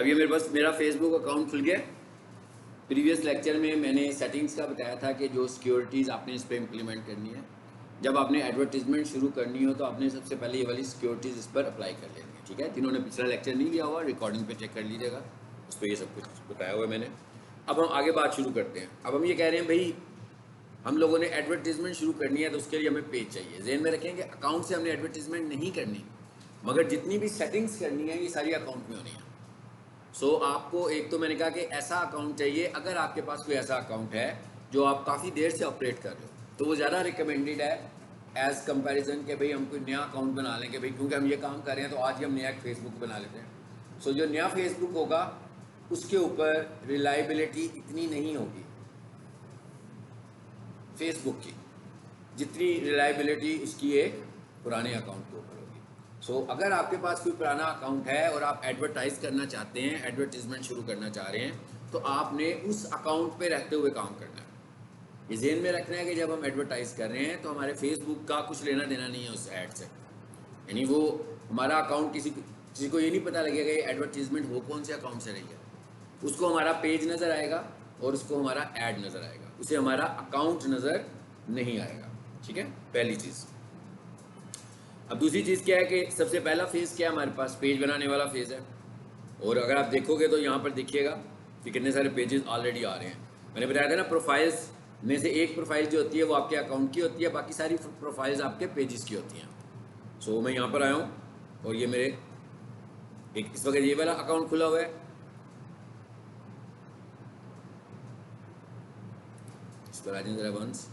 अब ये मेरे पास मेरा फेसबुक अकाउंट खुल गया। प्रीवियस लेक्चर में मैंने सेटिंग्स का बताया था कि जो सिक्योरिटीज़ आपने इस पर इम्प्लीमेंट करनी है, जब आपने एडवर्टीजमेंट शुरू करनी हो तो आपने सबसे पहले ये वाली सिक्योरिटीज़ इस पर अप्लाई कर लेनी है। ठीक है, जिन्होंने पिछला लेक्चर नहीं लिया हुआ रिकॉर्डिंग पे चेक कर लीजिएगा, उस पर ये सब कुछ बताया हुआ है मैंने। अब हम आगे बात शुरू करते हैं। अब हम ये कह रहे हैं भाई हम लोगों ने एडवर्टीजमेंट शुरू करनी है तो उसके लिए हमें पेज चाहिए। ज़हन में रखेंगे अकाउंट से हमने एडवर्टीजमेंट नहीं करनी, मगर जितनी भी सेटिंग्स करनी है ये सारी अकाउंट में होनी है। सो आपको एक तो मैंने कहा कि ऐसा अकाउंट चाहिए, अगर आपके पास कोई ऐसा अकाउंट है जो आप काफ़ी देर से ऑपरेट कर रहे हो तो वो ज़्यादा रिकमेंडेड है एज़ कंपैरिजन के भाई हम कोई नया अकाउंट बना लें कि भाई क्योंकि हम ये काम कर रहे हैं तो आज ही हम नया एक फेसबुक बना लेते हैं। सो जो नया फेसबुक होगा उसके ऊपर रिलायबिलिटी इतनी नहीं होगी फेसबुक की जितनी रिलायबिलिटी इसकी एक पुराने अकाउंट के ऊपर होगी। सो अगर आपके पास कोई पुराना अकाउंट है और आप एडवर्टाइज करना चाहते हैं, एडवर्टीजमेंट शुरू करना चाह रहे हैं, तो आपने उस अकाउंट पे रहते हुए काम करना है। ये ज़हन में रखना है कि जब हम एडवर्टाइज कर रहे हैं तो हमारे फेसबुक का कुछ लेना देना नहीं है उस ऐड से। यानी वो हमारा अकाउंट किसी को ये नहीं पता लगेगा ये एडवर्टीजमेंट वो कौन से अकाउंट से रही है। उसको हमारा पेज नज़र आएगा और उसको हमारा ऐड नज़र आएगा, उसे हमारा अकाउंट नज़र नहीं आएगा। ठीक है, पहली चीज़। अब दूसरी चीज़ क्या है कि सबसे पहला फेज़ क्या है हमारे पास, पेज बनाने वाला फेज़ है। और अगर आप देखोगे तो यहाँ पर देखिएगा कि कितने सारे पेजेस ऑलरेडी आ रहे हैं। मैंने बताया था ना प्रोफाइल्स में से एक प्रोफाइल जो होती है वो आपके अकाउंट की होती है, बाकी सारी प्रोफाइल्स आपके पेजेस की होती हैं। सो मैं यहाँ पर आया हूँ और ये मेरे एक इस वक्त ये वाला अकाउंट खुला हुआ है। इस पर आ जाए ज़रा वंस।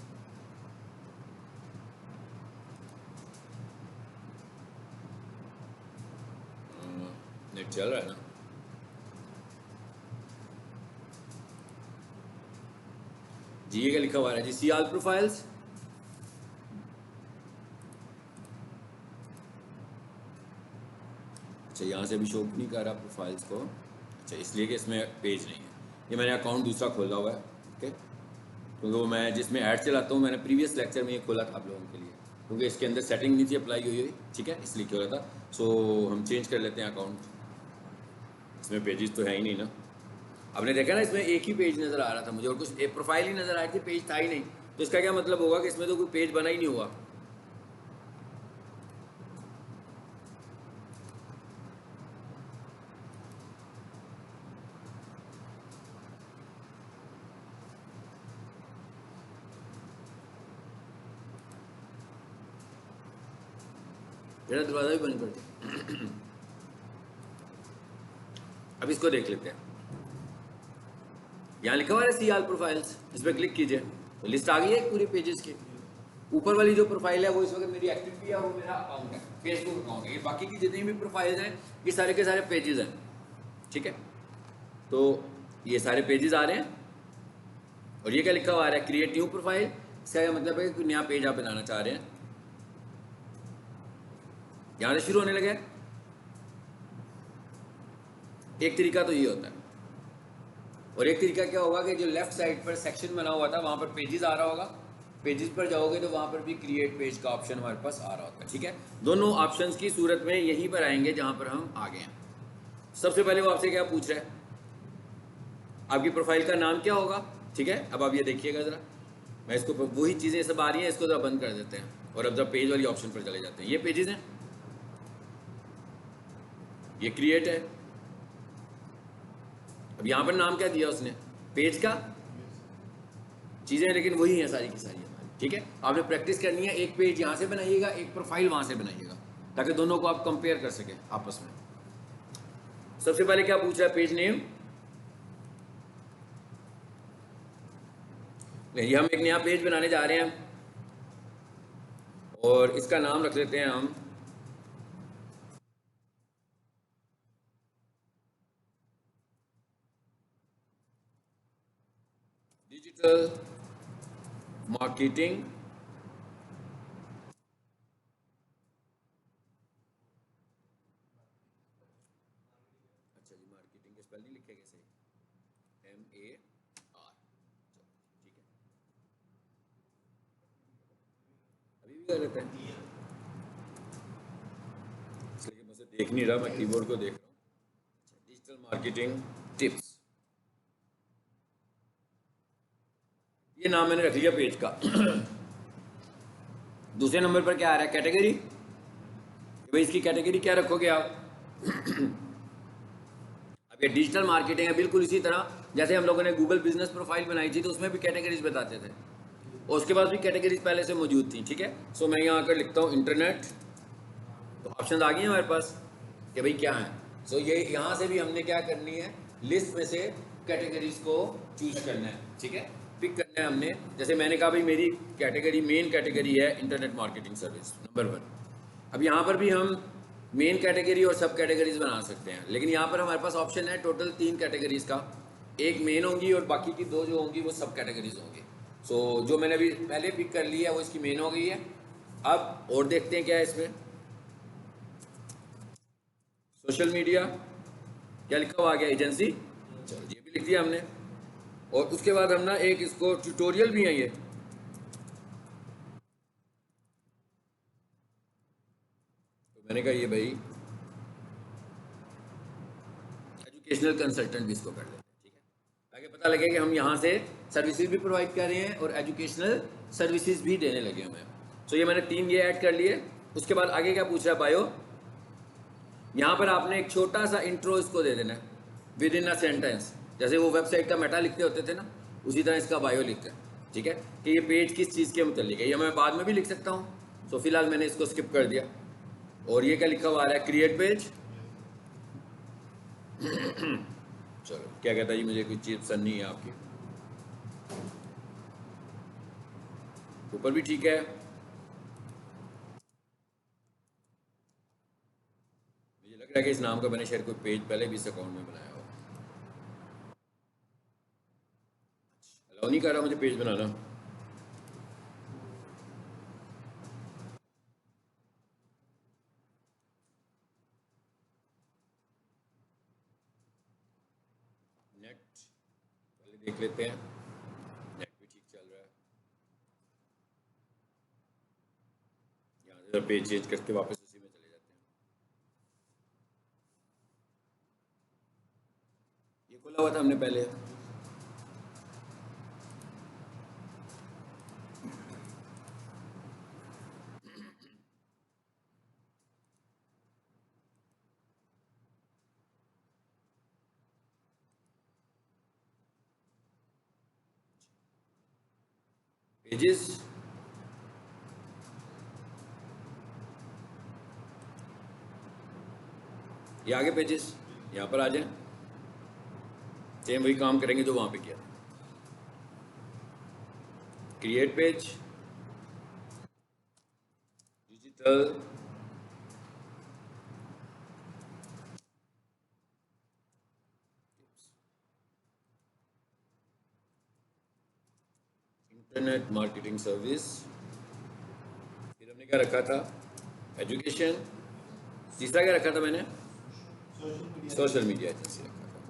नेट चल रहा है ना? जी ये क्या लिखा हुआ है जी, सी ऑल प्रोफाइल्स। अच्छा यहाँ से भी शो नहीं कर रहा प्रोफाइल्स को। अच्छा इसलिए कि इसमें पेज नहीं है। ये मैंने अकाउंट दूसरा खोला हुआ है। ओके, क्योंकि वो मैं जिसमें ऐड चलाता हूँ मैंने प्रीवियस लेक्चर में ये खोला था आप लोगों के लिए, क्योंकि इसके अंदर सेटिंग नहीं थी अप्लाई हुई। ठीक है, इसलिए खोला था। सो हम चेंज कर लेते हैं अकाउंट। इसमें पेजेस तो है ही नहीं ना। आपने देखा ना इसमें एक ही पेज नज़र आ रहा था मुझे और कुछ एक प्रोफाइल ही नज़र आ रही थी, पेज था ही नहीं। तो इसका क्या मतलब होगा कि इसमें तो कोई पेज बना ही नहीं हुआ। मेरा दरवाज़ा भी बंद कर दिया। अब इसको देख लेते हैं। यहाँ लिखा हुआ है सी ऑल प्रोफाइल्स, इस पर क्लिक कीजिए तो लिस्ट आ गई है पूरे पेजेस की। ऊपर वाली जो प्रोफाइल है वो इस वक्त मेरी एक्टिव भी है, वो मेरा अकाउंट है, फेसबुक अकाउंट है। ये बाकी की जितनी भी प्रोफाइल्स हैं ये सारे के सारे पेजेस हैं। ठीक है, तो ये सारे पेजेस आ रहे हैं और ये क्या लिखा हुआ है, क्रिएट न्यू प्रोफाइल। इसका मतलब है कि नया पेज आप बनाना चाह रहे हैं। यहाँ से शुरू होने लगे। एक तरीका तो ये होता है और एक तरीका क्या होगा कि जो लेफ्ट साइड पर सेक्शन बना हुआ था वहाँ पर पेजेस आ रहा होगा, पेजेस पर जाओगे तो वहाँ पर भी क्रिएट पेज का ऑप्शन हमारे पास आ रहा होता है। ठीक है, दोनों ऑप्शंस की सूरत में यहीं पर आएंगे जहाँ पर हम आ गए हैं। सबसे पहले वो आपसे क्या पूछ रहा है, आपकी प्रोफाइल का नाम क्या होगा। ठीक है, अब आप ये देखिएगा ज़रा, मैं इसको वही चीज़ें सब आ रही हैं, इसको ज़रा बंद कर देते हैं और अब जब पेज वाली ऑप्शन पर चले जाते हैं। ये पेजेस हैं, ये क्रिएट है। अब यहाँ पर नाम क्या दिया उसने, पेज का। चीज़ें लेकिन वही हैं सारी की सारी हमारी। ठीक है, आपने प्रैक्टिस करनी है, एक पेज यहाँ से बनाइएगा, एक प्रोफाइल वहाँ से बनाइएगा, ताकि दोनों को आप कंपेयर कर सकें आपस में। सबसे पहले क्या पूछ रहा है, पेज नेम। ये हम एक नया पेज बनाने जा रहे हैं और इसका नाम रख लेते हैं हम डिजिटल मार्केटिंग अच्छा जी, मार्केटिंग के स्पेलिंग लिखे कैसे, MAR। ठीक है, अभी भी कर लेते हैं, इसलिए मुझे देख नहीं रहा, मैं कीबोर्ड को देख रहा हूँ। अच्छा, डिजिटल मार्केटिंग टिप्स, ये नाम मैंने रख लिया पेज का। दूसरे नंबर पर क्या आ रहा है, कैटेगरी। भाई इसकी कैटेगरी क्या रखोगे आप। अब ये डिजिटल मार्केटिंग है, बिल्कुल इसी तरह जैसे हम लोगों ने गूगल बिजनेस प्रोफाइल बनाई थी तो उसमें भी कैटेगरीज बताते थे, और उसके बाद भी कैटेगरीज पहले से मौजूद थी। ठीक है, सो मैं यहाँ आकर लिखता हूँ इंटरनेट, तो ऑप्शन आ गए हैं हमारे पास कि भाई क्या है। सो ये यहाँ से भी हमने क्या करनी है, लिस्ट में से कैटेगरीज को चूज करना है। ठीक है, पिक करना है हमने। जैसे मैंने कहा भाई मेरी कैटेगरी, मेन कैटेगरी है इंटरनेट मार्केटिंग सर्विस नंबर 1। अब यहाँ पर भी हम मेन कैटेगरी और सब कैटेगरीज बना सकते हैं, लेकिन यहाँ पर हमारे पास ऑप्शन है टोटल 3 कैटेगरीज का। एक मेन होंगी और बाकी की 2 जो होंगी वो सब कैटेगरीज होंगी। सो जो मैंने अभी पहले पिक कर ली है वो इसकी मेन हो गई है। अब और देखते हैं क्या है इसमें। सोशल मीडिया क्या लिखा हुआ आ गया, एजेंसी, चलो ये भी लिख दिया हमने। और उसके बाद हम ना एक इसको ट्यूटोरियल भी है ये, तो मैंने कहा ये भाई एजुकेशनल कंसल्टेंट भी इसको कर लेते हैं। ठीक है, ताकि पता लगे कि हम यहाँ से सर्विसेज भी प्रोवाइड कर रहे हैं और एजुकेशनल सर्विसेज भी देने लगे हमें। सो ये मैंने 3 ये ऐड कर लिए। उसके बाद आगे क्या पूछ रहा है, बायो। यहाँ पर आपने एक छोटा सा इंट्रो इसको दे देना है विद इन अ सेंटेंस, जैसे वो वेबसाइट का मेटा लिखते होते थे ना, उसी तरह इसका बायो लिखते हैं। ठीक है, कि ये पेज किस चीज़ के मुतल्लिक है, ये मैं बाद में भी लिख सकता हूँ। सो फिलहाल मैंने इसको स्किप कर दिया। और ये क्या लिखा हुआ आ रहा है, क्रिएट पेज। चलो क्या कहता है जी, मुझे कोई चीज़ पसंद नहीं है आपकी, ऊपर भी ठीक है। मुझे लग रहा है कि इस नाम का मैंने शायद कोई पेज पहले भी इस अकाउंट में बनाया हो। अलाउ नहीं कर रहा मुझे पेज बनाना। नेट पहले देख लेते हैं, नेट भी ठीक चल रहा है। यहाँ से पेज चेंज करके वापस उसी में चले जाते हैं। ये खोला हुआ था हमने पहले। पेजेस, ये आगे पेजेस, यहाँ पर आ जाए, सेम वही काम करेंगे जो वहाँ पे किया। Create page, digital internet marketing service, फिर हमने क्या रखा था, एजुकेशन, तीसरा क्या रखा था मैंने, सोशल मीडिया एजेंसी रखा था।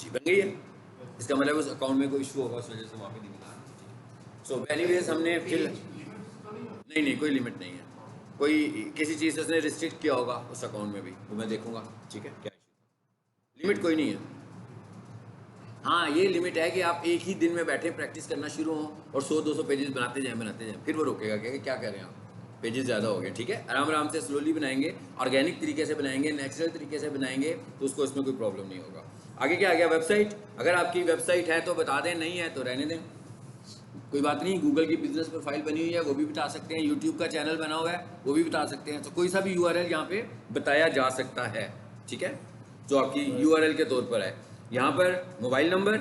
जी बन गई है, इसका मतलब उस अकाउंट में कोई इशू होगा उस वजह से वहाँ पे नहीं मिला। सो एनीवेज हमने फिर, नहीं नहीं कोई लिमिट नहीं है, कोई किसी चीज़ से उसने रिस्ट्रिक्ट किया होगा उस अकाउंट में भी, वो मैं देखूंगा। ठीक है, क्या इशू, लिमिट कोई नहीं है। हाँ ये लिमिट है कि आप एक ही दिन में बैठे प्रैक्टिस करना शुरू हो और 100-200 पेजेस बनाते जाएं, फिर वो रोकेगा कि क्या कह रहे हैं आप, पेजेस ज़्यादा हो गए। ठीक है, आराम आराम से स्लोली बनाएंगे, ऑर्गेनिक तरीके से बनाएंगे, नेचुरल तरीके से बनाएंगे, तो उसको इसमें कोई प्रॉब्लम नहीं होगा। आगे क्या आ गया, वेबसाइट। अगर आपकी वेबसाइट है तो बता दें, नहीं है तो रहने दें, कोई बात नहीं। गूगल की बिजनेस प्रोफाइल बनी हुई है वो भी बता सकते हैं, यूट्यूब का चैनल बना हुआ है वो भी बता सकते हैं, तो कोई सा भी यूआरएल यहाँ पे बताया जा सकता है। ठीक है, जो आपकी यूआरएल के तौर पर है। यहाँ पर मोबाइल नंबर,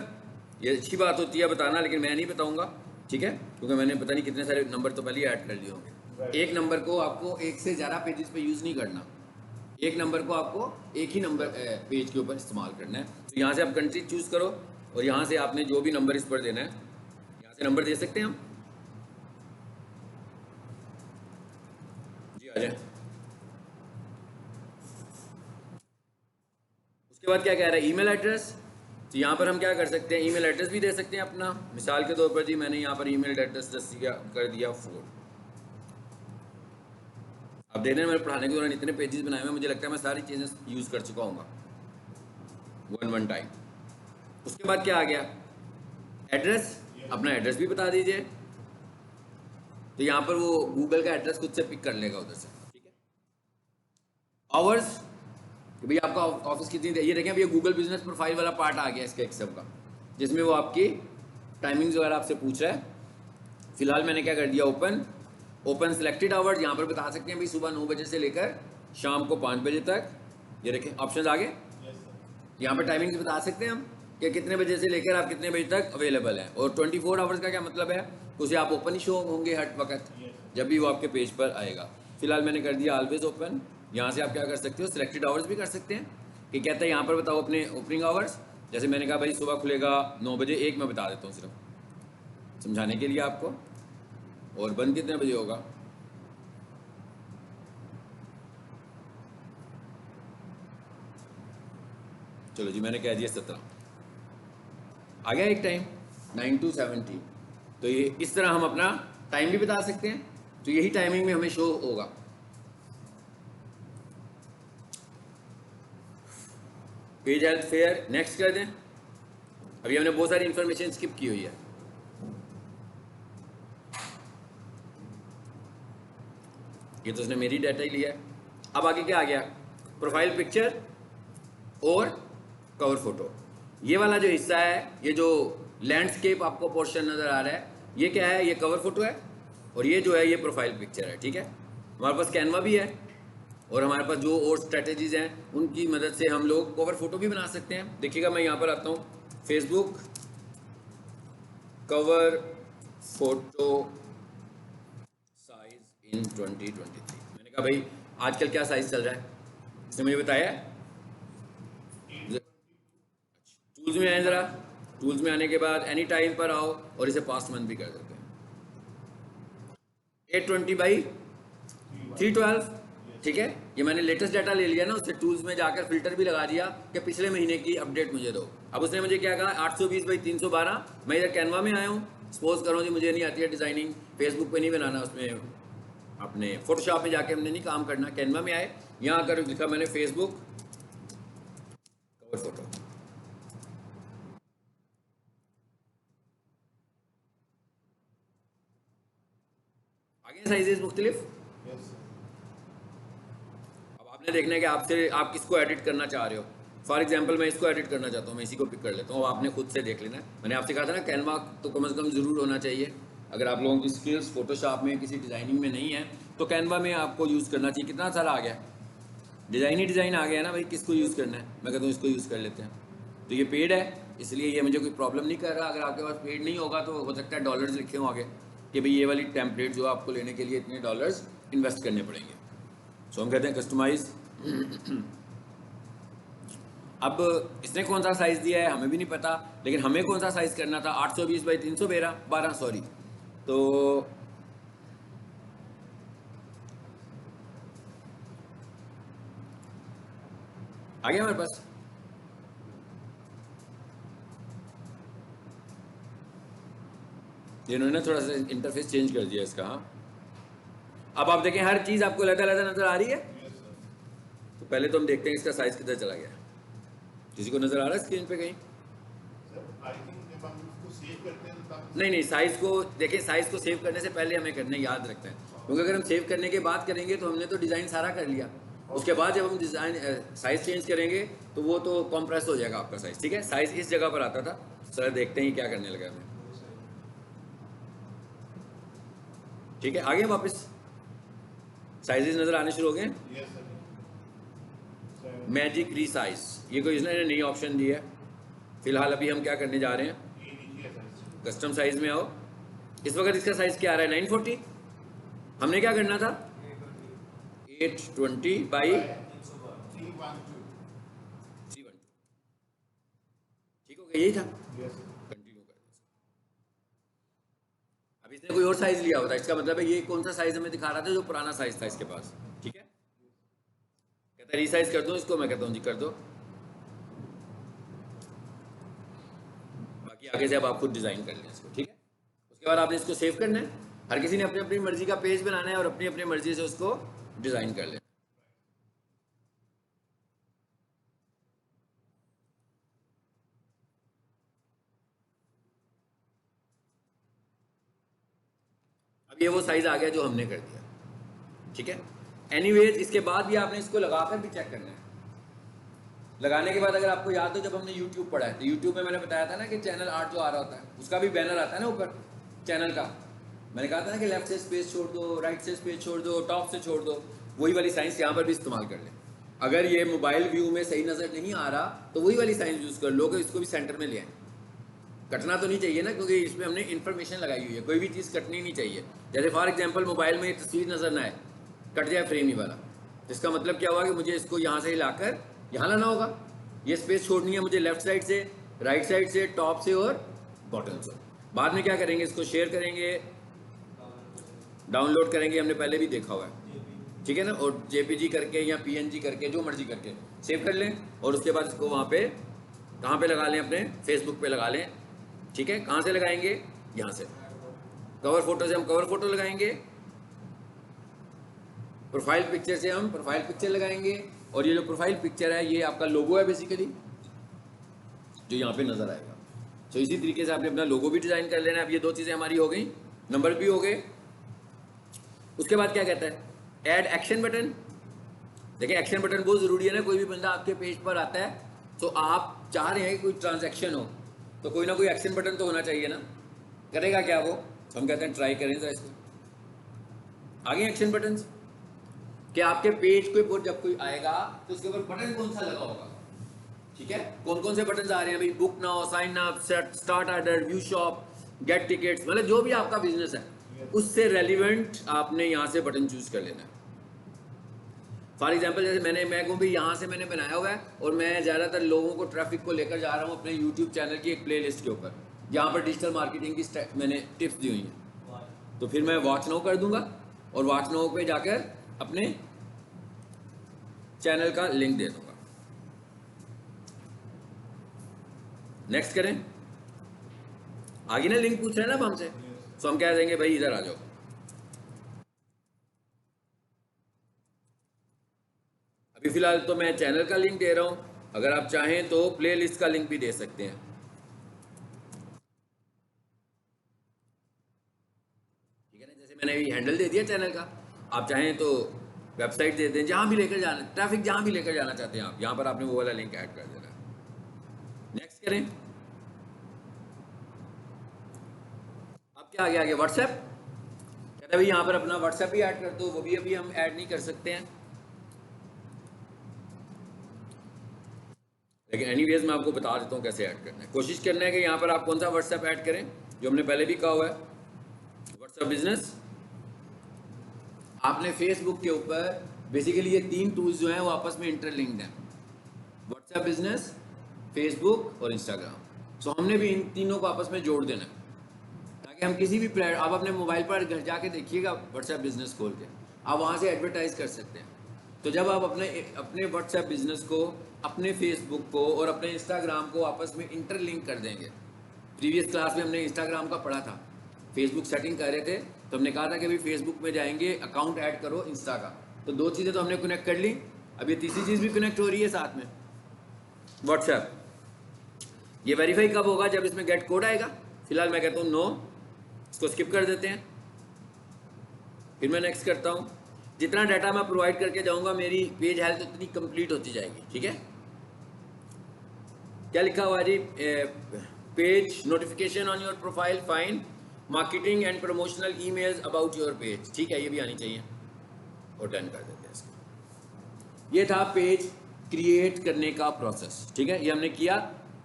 ये अच्छी बात होती है बताना, लेकिन मैं नहीं बताऊँगा। ठीक है, क्योंकि मैंने पता नहीं कितने सारे नंबर तो पहले ही ऐड कर लिए होंगे। एक नंबर को आपको एक से ज़्यादा पेजेस पे यूज़ नहीं करना, एक नंबर को आपको एक ही नंबर पेज के ऊपर इस्तेमाल करना है। तो यहाँ से आप कंट्री चूज़ करो और यहाँ से आपने जो भी नंबर इस पर देना है, यहाँ से नंबर दे सकते हैं हम। जी आ जाए। उसके बाद क्या कह रहा है, ईमेल एड्रेस, तो यहाँ पर हम क्या कर सकते हैं, ईमेल एड्रेस भी दे सकते हैं अपना। मिसाल के तौर पर जी मैंने यहाँ पर ईमेल एड्रेस कर दिया 4। अब देख रहे हैं मेरे पढ़ाने के दौरान इतने पेजेस बनाए हुए, मुझे लगता है मैं सारी चीज़ें यूज़ कर चुका हूँ वन टाइम। उसके बाद क्या आ गया, एड्रेस, अपना एड्रेस भी बता दीजिए। तो यहाँ पर वो गूगल का एड्रेस खुद से पिक कर लेगा उधर से, ठीक है। आवर्स, कि भाई आपका ऑफिस कितनी देर, ये देखें अभी ये गूगल बिजनेस प्रोफाइल वाला पार्ट आ गया इसके एक्सेप का, जिसमें वो आपकी टाइमिंग्स वगैरह आपसे पूछ रहा है। फिलहाल मैंने क्या कर दिया, ओपन सेलेक्टेड आवर्स, यहाँ पर बता सकते हैं भाई सुबह 9 बजे से लेकर शाम को 5 बजे तक। ये देखें ऑप्शन आगे, यहाँ पर टाइमिंग्स बता सकते हैं हम कि कितने बजे से लेकर आप कितने बजे तक अवेलेबल हैं। और 24 आवर्स का क्या मतलब है, उसे आप ओपन ही शो होंगे हर वक्त जब भी वो आपके पेज पर आएगा। फिलहाल मैंने कर दिया ऑलवेज ओपन। यहाँ से आप क्या कर सकते हो, सिलेक्टेड आवर्स भी कर सकते हैं कि कहते हैं यहाँ पर बताओ अपने ओपनिंग आवर्स। जैसे मैंने कहा भाई सुबह खुलेगा 9 बजे, एक मैं बता देता हूँ सिर्फ समझाने के लिए आपको, और बंद कितने बजे होगा। चलो जी मैंने कह दिया 17, आ गया एक टाइम 9 to 17। तो ये इस तरह हम अपना टाइम भी बता सकते हैं, तो यही टाइमिंग में हमें शो होगा। पेज हेल्थ फेयर नेक्स्ट कर दें। अभी हमने बहुत सारी इंफॉर्मेशन स्किप की हुई है। ये तो उसने मेरी डाटा ही लिया है। अब आगे क्या आ गया, प्रोफाइल पिक्चर और कवर फोटो। ये वाला जो हिस्सा है, ये जो लैंडस्केप आपको पोर्शन नज़र आ रहा है, ये क्या है, ये कवर फोटो है, और ये जो है ये प्रोफाइल पिक्चर है, ठीक है। हमारे पास कैनवा भी है, और हमारे पास जो और स्ट्रेटजीज हैं उनकी मदद से हम लोग कवर फोटो भी बना सकते हैं। देखिएगा मैं यहाँ पर आता हूँ, Facebook cover photo size in 2023। मैंने कहा भाई आजकल क्या साइज चल रहा है, इसने मुझे बताया। टूल्स में आए ज़रा, टूल्स में आने के बाद एनी टाइम पर आओ और इसे पास्ट मंथ भी कर देते हैं। 820 बाई 312, ठीक है। ये मैंने लेटेस्ट डाटा ले लिया ना, उससे टूल्स में जाकर फिल्टर भी लगा दिया कि पिछले महीने की अपडेट मुझे दो। अब उसने मुझे क्या कहा, 820 बाई 312। मैं इधर कैनवा में आया हूँ, सपोज करो जी मुझे नहीं आती है डिज़ाइनिंग, फेसबुक पे नहीं बनाना, उसमें अपने फोटोशॉप में जाके हमने नहीं काम करना, कैनवा में आए, यहाँ आकर लिखा मैंने फेसबुक कवर फोटो। आगे साइजेस मुख्तलिफ। अब आपने देखना है कि आपसे आप किसको एडिट करना चाह रहे हो। फॉर एग्जांपल मैं इसको एडिट करना चाहता हूँ, मैं इसी को पिक कर लेता हूँ। आपने खुद से देख लेना है, मैंने आपसे कहा था ना कैनवा तो कम से कम ज़रूर होना चाहिए। अगर आप लोगों की स्किल्स फोटोशॉप में किसी डिज़ाइनिंग में नहीं है तो कैनवा में आपको यूज़ करना चाहिए। कितना सारा आ गया, डिज़ाइन ही डिज़ाइन आ गया ना भाई, किसको यूज़ करना है। मैं कहता हूँ इसको यूज़ कर लेते हैं। तो ये पेड है, इसलिए ये मुझे कोई प्रॉब्लम नहीं कर रहा। अगर आपके पास पेड नहीं होगा तो हो सकता है डॉलर्स लिखे हों आगे कि भाई ये वाली टेम्पलेट जो आपको लेने के लिए इतने डॉलर्स इन्वेस्ट करने पड़ेंगे। सो हम कहते हैं कस्टमाइज। अब इसने कौन सा साइज़ दिया है हमें भी नहीं पता, लेकिन हमें कौन सा साइज़ करना था, 820 बाई 312 सॉरी। तो आ गया हमारे पास। इन्होंने थोड़ा सा इंटरफेस चेंज कर दिया इसका। हाँ, अब आप देखें हर चीज़ आपको अलग-अलग नज़र आ रही है। तो पहले तो हम देखते हैं इसका साइज़ किधर चला गया। किसी को नज़र आ रहा है स्क्रीन पे कहीं? नहीं, साइज़ को देखिए, साइज़ को सेव करने से पहले हमें करने याद रखते हैं, क्योंकि अगर हम सेव करने के बाद करेंगे तो हमने तो डिज़ाइन सारा कर लिया। उसके बाद जब हम डिज़ाइन साइज़ चेंज करेंगे तो वो तो कॉम्प्रेस हो जाएगा आपका साइज़, ठीक है। साइज़ इस जगह पर आता था, सर देखते हैं क्या करने लगा हमें। ठीक है, आगे वापस साइजेस नज़र आने शुरू हो गए। मैजिक रीसाइज, ये कोई इसने नई ऑप्शन दी है। फिलहाल अभी हम क्या करने जा रहे हैं, कस्टम साइज में आओ। इस वक्त इसका साइज क्या आ रहा है, 940। हमने क्या करना था, 820 बाई 312। ठीक हो गया, यही था। कंटिन्यू कर। अब इसने कोई और साइज लिया होता है, इसका मतलब है ये कौन सा साइज हमें दिखा रहा था, जो पुराना साइज था इसके पास। ठीक है, कहता है रीसाइज कर दो इसको, मैं कहता हूँ जी कर दो। आगे से अब आप खुद डिज़ाइन कर लें इसको, ठीक है। उसके बाद आपने इसको सेव करना है। हर किसी ने अपनी अपनी मर्जी का पेज बनाना है और अपनी अपनी मर्जी से उसको डिज़ाइन कर लेना। अब ये वो साइज़ आ गया जो हमने कर दिया, ठीक है। एनीवेज इसके बाद भी आपने इसको लगाकर भी चेक करना है। लगाने के बाद अगर आपको याद हो जब हमने YouTube पढ़ा है तो YouTube में मैंने बताया था ना कि चैनल आर्ट जो आ रहा होता है उसका भी बैनर आता है ना ऊपर चैनल का। मैंने कहा था ना कि लेफ्ट से स्पेस छोड़ दो, राइट से स्पेस छोड़ दो, टॉप से छोड़ दो। वही वाली साइंस यहाँ पर भी इस्तेमाल कर लें। अगर ये मोबाइल व्यू में सही नज़र नहीं आ रहा तो वही वाली साइंस यूज़ कर लो कि इसको भी सेंटर में ले आए। कटना तो नहीं चाहिए ना, क्योंकि इसमें हमने इन्फॉर्मेशन लगाई हुई है, कोई भी चीज़ कटनी नहीं चाहिए। जैसे फॉर एग्जांपल मोबाइल में तस्वीर नज़र ना आए, कट जाए फ्रेम ही वाला, तो इसका मतलब क्या हुआ कि मुझे इसको यहाँ से हिलाकर यहाँ लाना होगा। ये स्पेस छोड़नी है मुझे लेफ्ट साइड से, राइट साइड से, टॉप से और बॉटम से। बाद में क्या करेंगे, इसको शेयर करेंगे, डाउनलोड करेंगे, हमने पहले भी देखा हुआ है, ठीक है ना। और जेपीजी करके या पीएनजी करके जो मर्जी करके सेव कर लें और उसके बाद इसको वहाँ पे कहाँ पे लगा लें, अपने फेसबुक पे लगा लें, ठीक है। कहाँ से लगाएंगे, यहाँ से कवर फोटो से हम कवर फोटो लगाएंगे, प्रोफाइल पिक्चर से हम प्रोफाइल पिक्चर लगाएंगे। और ये जो प्रोफाइल पिक्चर है ये आपका लोगो है बेसिकली, जो यहाँ पे नजर आएगा। तो इसी तरीके से आपने अपना लोगो भी डिजाइन कर लेना है। अब ये दो चीज़ें हमारी हो गई, नंबर भी हो गए। उसके बाद क्या कहता है, ऐड एक्शन बटन। देखिए एक्शन बटन बहुत ज़रूरी है ना। कोई भी बंदा आपके पेज पर आता है तो आप चाह रहे हैं कि कोई ट्रांजैक्शन हो तो कोई ना कोई एक्शन बटन तो होना चाहिए ना। करेगा क्या वो, तो हम कहते हैं ट्राई करें जरा इसको। आगे एक्शन बटन कि आपके पेज के ऊपर जब कोई आएगा तो उसके ऊपर बटन कौन सा लगा होगा, ठीक है। कौन कौन से बटन आ रहे हैं भाई, book now, sign up, start order, view shop, get tickets, मतलब जो भी आपका बिजनेस है उससे रेलिवेंट आपने यहाँ से बटन चूज कर लेना है। फॉर एग्जाम्पल जैसे मैं कहूँ भी यहाँ से मैंने बनाया हुआ है और मैं ज़्यादातर लोगों को ट्रैफिक को लेकर जा रहा हूँ अपने यूट्यूब चैनल की एक प्लेलिस्ट के ऊपर जहाँ पर डिजिटल मार्केटिंग की मैंने टिप्स दी हुई हैं। तो फिर मैं वॉच नाउ कर दूंगा और वॉच नाउ पे जाकर अपने चैनल का लिंक दे दूंगा। नेक्स्ट करें, आगे ना लिंक पूछ रहे हैं ना हमसे, तो हम कह देंगे भाई इधर आ जाओ। अभी फिलहाल तो मैं चैनल का लिंक दे रहा हूं, अगर आप चाहें तो प्लेलिस्ट का लिंक भी दे सकते हैं, ठीक है ना। जैसे मैंने अभी हैंडल दे दिया चैनल का, आप चाहें तो वेबसाइट दे दें, जहां भी लेकर जाना, ट्रैफिक जहां भी लेकर जाना चाहते हैं आप, यहां पर आपने वो वाला लिंक ऐड कर देना। नेक्स्ट करें। अब क्या आगे आगे व्हाट्सएप कहते हैं भाई यहाँ पर अपना व्हाट्सएप भी ऐड कर दो, वो भी अभी हम ऐड नहीं कर सकते हैं, लेकिन एनीवेज मैं आपको बता देता हूँ कैसे ऐड करना है। कोशिश करना है कि यहाँ पर आप कौन सा व्हाट्सएप ऐड करें, जो हमने पहले भी कहा हुआ है, व्हाट्सएप बिजनेस। आपने फेसबुक के ऊपर बेसिकली ये तीन टूल्स जो हैं वो आपस में इंटरलिंक्ड हैं, व्हाट्सएप बिजनेस, फेसबुक और इंस्टाग्राम। सो हमने भी इन तीनों को आपस में जोड़ देना है ताकि हम किसी भी आप अपने मोबाइल पर घर जाके देखिएगा व्हाट्सएप बिजनेस खोल के, आप वहाँ से एडवर्टाइज कर सकते हैं। तो जब आप अपने अपने व्हाट्सएप बिजनेस को, अपने फेसबुक को और अपने इंस्टाग्राम को आपस में इंटरलिंक कर देंगे। प्रीवियस क्लास में हमने इंस्टाग्राम का पढ़ा था, फेसबुक सेटिंग कर रहे थे तो हमने कहा था कि भाई फेसबुक में जाएंगे, अकाउंट ऐड करो इंस्टा का। तो दो चीज़ें तो हमने कनेक्ट कर ली, अब ये तीसरी चीज़ भी कनेक्ट हो रही है साथ में, व्हाट्सएप। ये वेरीफाई कब होगा, जब इसमें गेट कोड आएगा। फिलहाल मैं कहता हूँ नो, इसको स्किप कर देते हैं। फिर मैं नेक्स्ट करता हूँ। जितना डाटा मैं प्रोवाइड करके जाऊँगा मेरी पेज हेल्थ उतनी कंप्लीट होती जाएगी, ठीक है। क्या लिखा हुआ है जी, page notification on your profile fine, marketing and promotional emails about your page, ठीक है, ये भी आनी चाहिए और डन कर देते हैं इसको। ये था पेज क्रिएट करने का प्रोसेस, ठीक है। ये हमने किया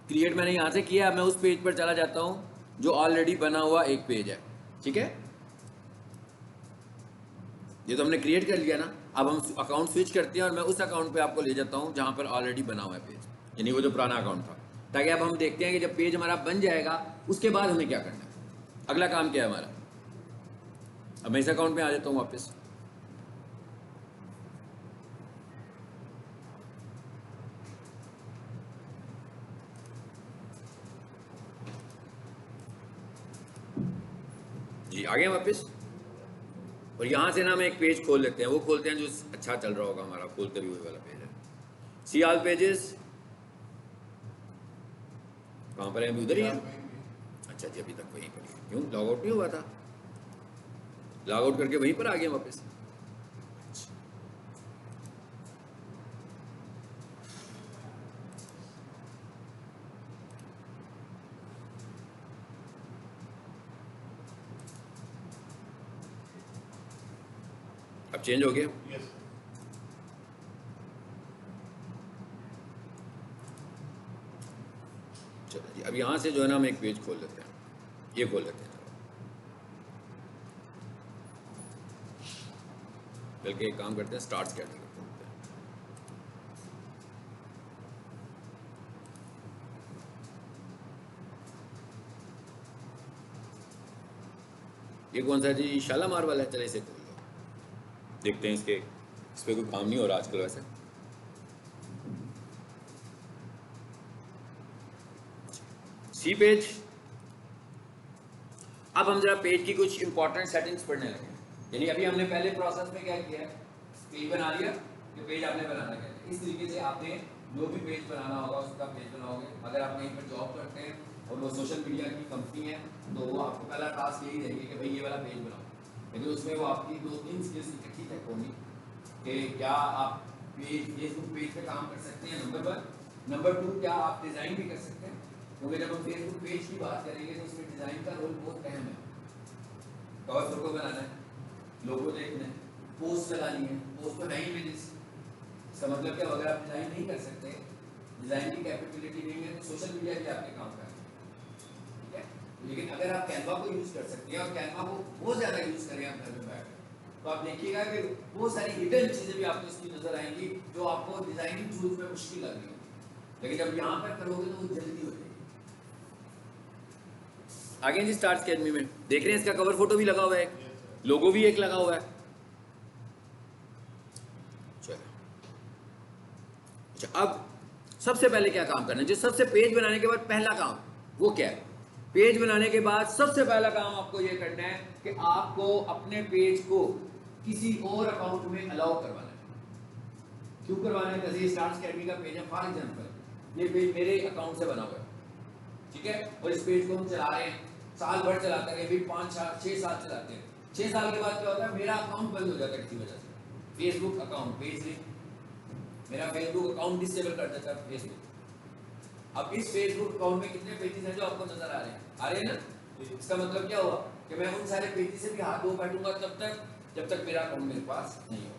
क्रिएट, मैंने यहाँ से किया। मैं उस पेज पर चला जाता हूँ जो ऑलरेडी बना हुआ एक पेज है, ठीक है। ये तो हमने क्रिएट कर लिया ना। अब हम अकाउंट स्विच करते हैं और मैं उस अकाउंट पे आपको ले जाता हूँ जहाँ पर ऑलरेडी बना हुआ है पेज, यानी वो जो पुराना अकाउंट था, ताकि अब हम देखते हैं कि जब पेज हमारा बन जाएगा उसके बाद हमें क्या करना है, अगला काम क्या है हमारा। अब मैं इस अकाउंट में आ जाता हूँ वापस। जी आ गए वापस। और यहाँ से ना हम एक पेज खोल लेते हैं, वो खोलते हैं जो अच्छा चल रहा होगा हमारा, खोलते भी वही वाला पेज है। सी ऑल पेजेस कहाँ पर है? अभी उधर ही है। अच्छा जी, अभी तक वहीं पर ही है। क्यों लॉग आउट नहीं हुआ था? लॉग आउट करके वहीं पर आ गए वापस। अब चेंज हो गया। चलो जी, अब यहाँ से जो है ना हम एक पेज खोल लेते हैं, ये खोल लेते हैं। बल्कि एक काम करते हैं, स्टार्ट स्कैनिंग करते हैं। ये कौन सा जी? शालामार वाला है। चले इसे खोल लो, देखते हैं इसके, इस पर कोई काम नहीं हो रहा आजकल वैसे। सी पेज। अब हम जरा पेज की कुछ इंपॉर्टेंट सेटिंग्स पढ़ने लगे। यानी अभी हमने पहले प्रोसेस में क्या किया है, पेज बना लिया कि पेज आपने बनाना क्या है। इस तरीके से आपने जो भी पेज बनाना होगा उसका पेज बनाओगे। अगर आप कहीं पर जॉब करते हैं और वो सोशल मीडिया की कंपनी है तो वो आपको पहला टास्क यही रहेगी कि भाई ये वाला पेज बनाओ। लेकिन उसमें वो आपकी 2-3 स्किल्स इकट्ठी चेक होंगी कि क्या आप पेज, फेसबुक पेज पे काम कर सकते हैं, नंबर 1। नंबर 2, क्या आप डिज़ाइन भी कर सकते हैं? क्योंकि जब हम फेसबुक पेज की बात करेंगे तो उसमें डिज़ाइन का रोल बहुत अहम है। कवर फोटो बनाना है, लोगो देखना है, पोस्ट लगानी है, पोस्ट तो नहीं इमेजेस। इसका मतलब क्या, अगर आप डिज़ाइन नहीं कर सकते, डिज़ाइन की कैपेबिलिटी नहीं है तो सोशल मीडिया भी आपके काम का है, ठीक है। लेकिन अगर आप कैनवा को यूज़ कर सकते हैं और कैनवा को बहुत ज़्यादा यूज़ करें आप घर में बैठ, तो आप देखिएगा कि बहुत सारी हिडन चीज़ें भी आपको इसकी नज़र आएंगी जो आपको डिज़ाइनिंग टूल्स में मुश्किल लग रही है। लेकिन जब यहाँ पर करोगे तो वो जल्दी हो जाएगी। आगे जी स्टार्ट स्कैनिंग में देख रहे हैं, इसका कवर फोटो भी लगा हुआ है, लोगो भी एक लगा हुआ है। अच्छा, अब सबसे पहले क्या काम करना है? जो सबसे पेज बनाने के बाद पहला काम वो क्या है? पेज बनाने के बाद सबसे पहला काम आपको ये करना है कि आपको अपने पेज को किसी और अकाउंट में अलाउ करवाना है। क्यों करवाना है? जैसे स्टार्ट स्कैनिंग का पेज है, फॉर एग्जांपल ये पेज मेरे अकाउंट से बना हुआ है, ठीक है, और इस पेज को हम चला रहे हैं, साल भर चलाते हैं, भी 5-6 साल चलाते हैं। 6 साल के बाद क्या होता है, मेरा अकाउंट बंद हो जाता है किसी वजह से। फेसबुक अकाउंट, पेज नहीं, मेरा फेसबुक अकाउंट डिसेबल कर देता है फेसबुक। अब इस फेसबुक अकाउंट में कितने पेजेस हैं जो आपको नजर आ रहे हैं? आ रहे हैं ना? इसका मतलब क्या हुआ कि मैं उन सारे पेजेस से भी हाथ धो बैठूंगा तब तक जब तक मेरा अकाउंट मेरे पास नहीं होगा।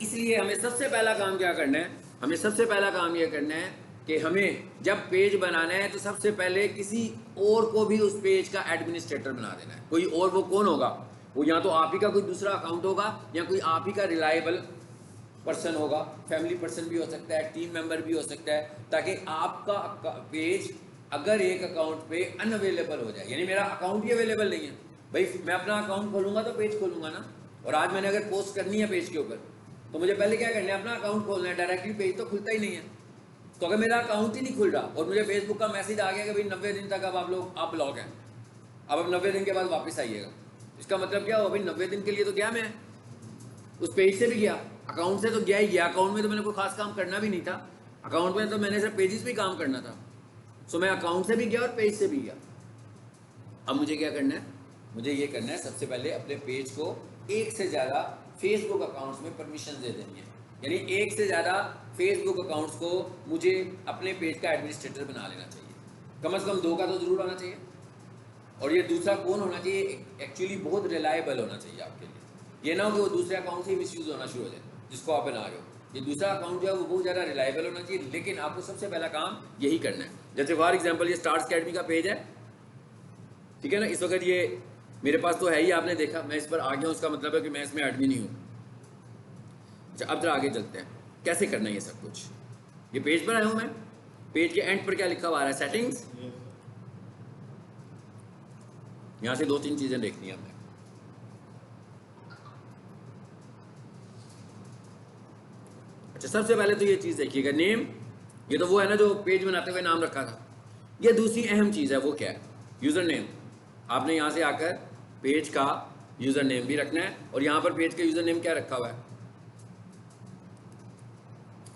इसलिए हमें सबसे पहला काम क्या करना है? हमें सबसे पहला काम यह करना है कि हमें जब पेज बनाना है तो सबसे पहले किसी और को भी उस पेज का एडमिनिस्ट्रेटर बना देना है। कोई और, वो कौन होगा? वो या तो आप ही का कोई दूसरा अकाउंट होगा या कोई आप ही का रिलायबल पर्सन होगा, फैमिली पर्सन भी हो सकता है, टीम मेंबर भी हो सकता है, ताकि आपका पेज अगर एक अकाउंट पे अनअवेलेबल हो जाए, यानी मेरा अकाउंट ही अवेलेबल नहीं है, भाई मैं अपना अकाउंट खोलूंगा तो पेज खोलूंगा ना, और आज मैंने अगर पोस्ट करनी है पेज के ऊपर तो मुझे पहले क्या करना है? अपना अकाउंट खोलना है। डायरेक्टली पेज तो खुलता ही नहीं है। तो अगर मेरा अकाउंट ही नहीं खुल रहा और मुझे फेसबुक का मैसेज आ गया कि भाई 90 दिन तक अब आप ब्लॉक हैं, अब 90 दिन के बाद वापस आइएगा, इसका मतलब क्या हुआ? भाई 90 दिन के लिए तो गया, मैं उस पेज से भी गया, अकाउंट से तो गया ही गया। अकाउंट में तो मैंने कोई खास काम करना भी नहीं था, अकाउंट में तो मैंने सिर्फ पेजेस भी काम करना था। सो मैं अकाउंट से भी गया और पेज से भी गया। अब मुझे क्या करना है? मुझे ये करना है, सबसे पहले अपने पेज को एक से ज़्यादा फेसबुक अकाउंट्स में परमिशन दे देनी है। यानी एक से ज़्यादा फेसबुक अकाउंट्स को मुझे अपने पेज का एडमिनिस्ट्रेटर बना लेना चाहिए। कम से कम 2 का तो ज़रूर होना चाहिए। और ये दूसरा कौन होना चाहिए? एक्चुअली बहुत रिलायबल होना चाहिए आपके लिए। ये ना हो कि वो दूसरे अकाउंट से मिसयूज़ होना शुरू हो जाए जिसको आप बना रहे हो। ये दूसरा अकाउंट जो है वो बहुत ज़्यादा रिलायबल होना चाहिए, लेकिन आपको सबसे पहला काम यही करना है। जैसे फॉर एग्जाम्पल ये स्टार्स अकेडमी का पेज है, ठीक है ना, इस वक्त ये मेरे पास तो है ही, आपने देखा, मैं इस पर आ गया हूँ, उसका मतलब है कि मैं इसमें एडमिन ही हूँ। अच्छा, अब जरा आगे चलते हैं, कैसे करना है ये सब कुछ। ये पेज पर आया हूँ मैं, पेज के एंड पर क्या लिखा हुआ आ रहा है? सेटिंग्स। यहाँ से 2-3 चीज़ें देखनी है हमने। अच्छा, सबसे पहले तो ये चीज़ देखिएगा, नेम। ये तो वो है ना जो पेज बनाते हुए नाम रखा था। ये दूसरी अहम चीज़ है, वो क्या है? User name. आपने यहाँ से आकर पेज का यूज़र नेम भी रखना है, और यहाँ पर पेज का यूज़र नेम क्या रखा हुआ है?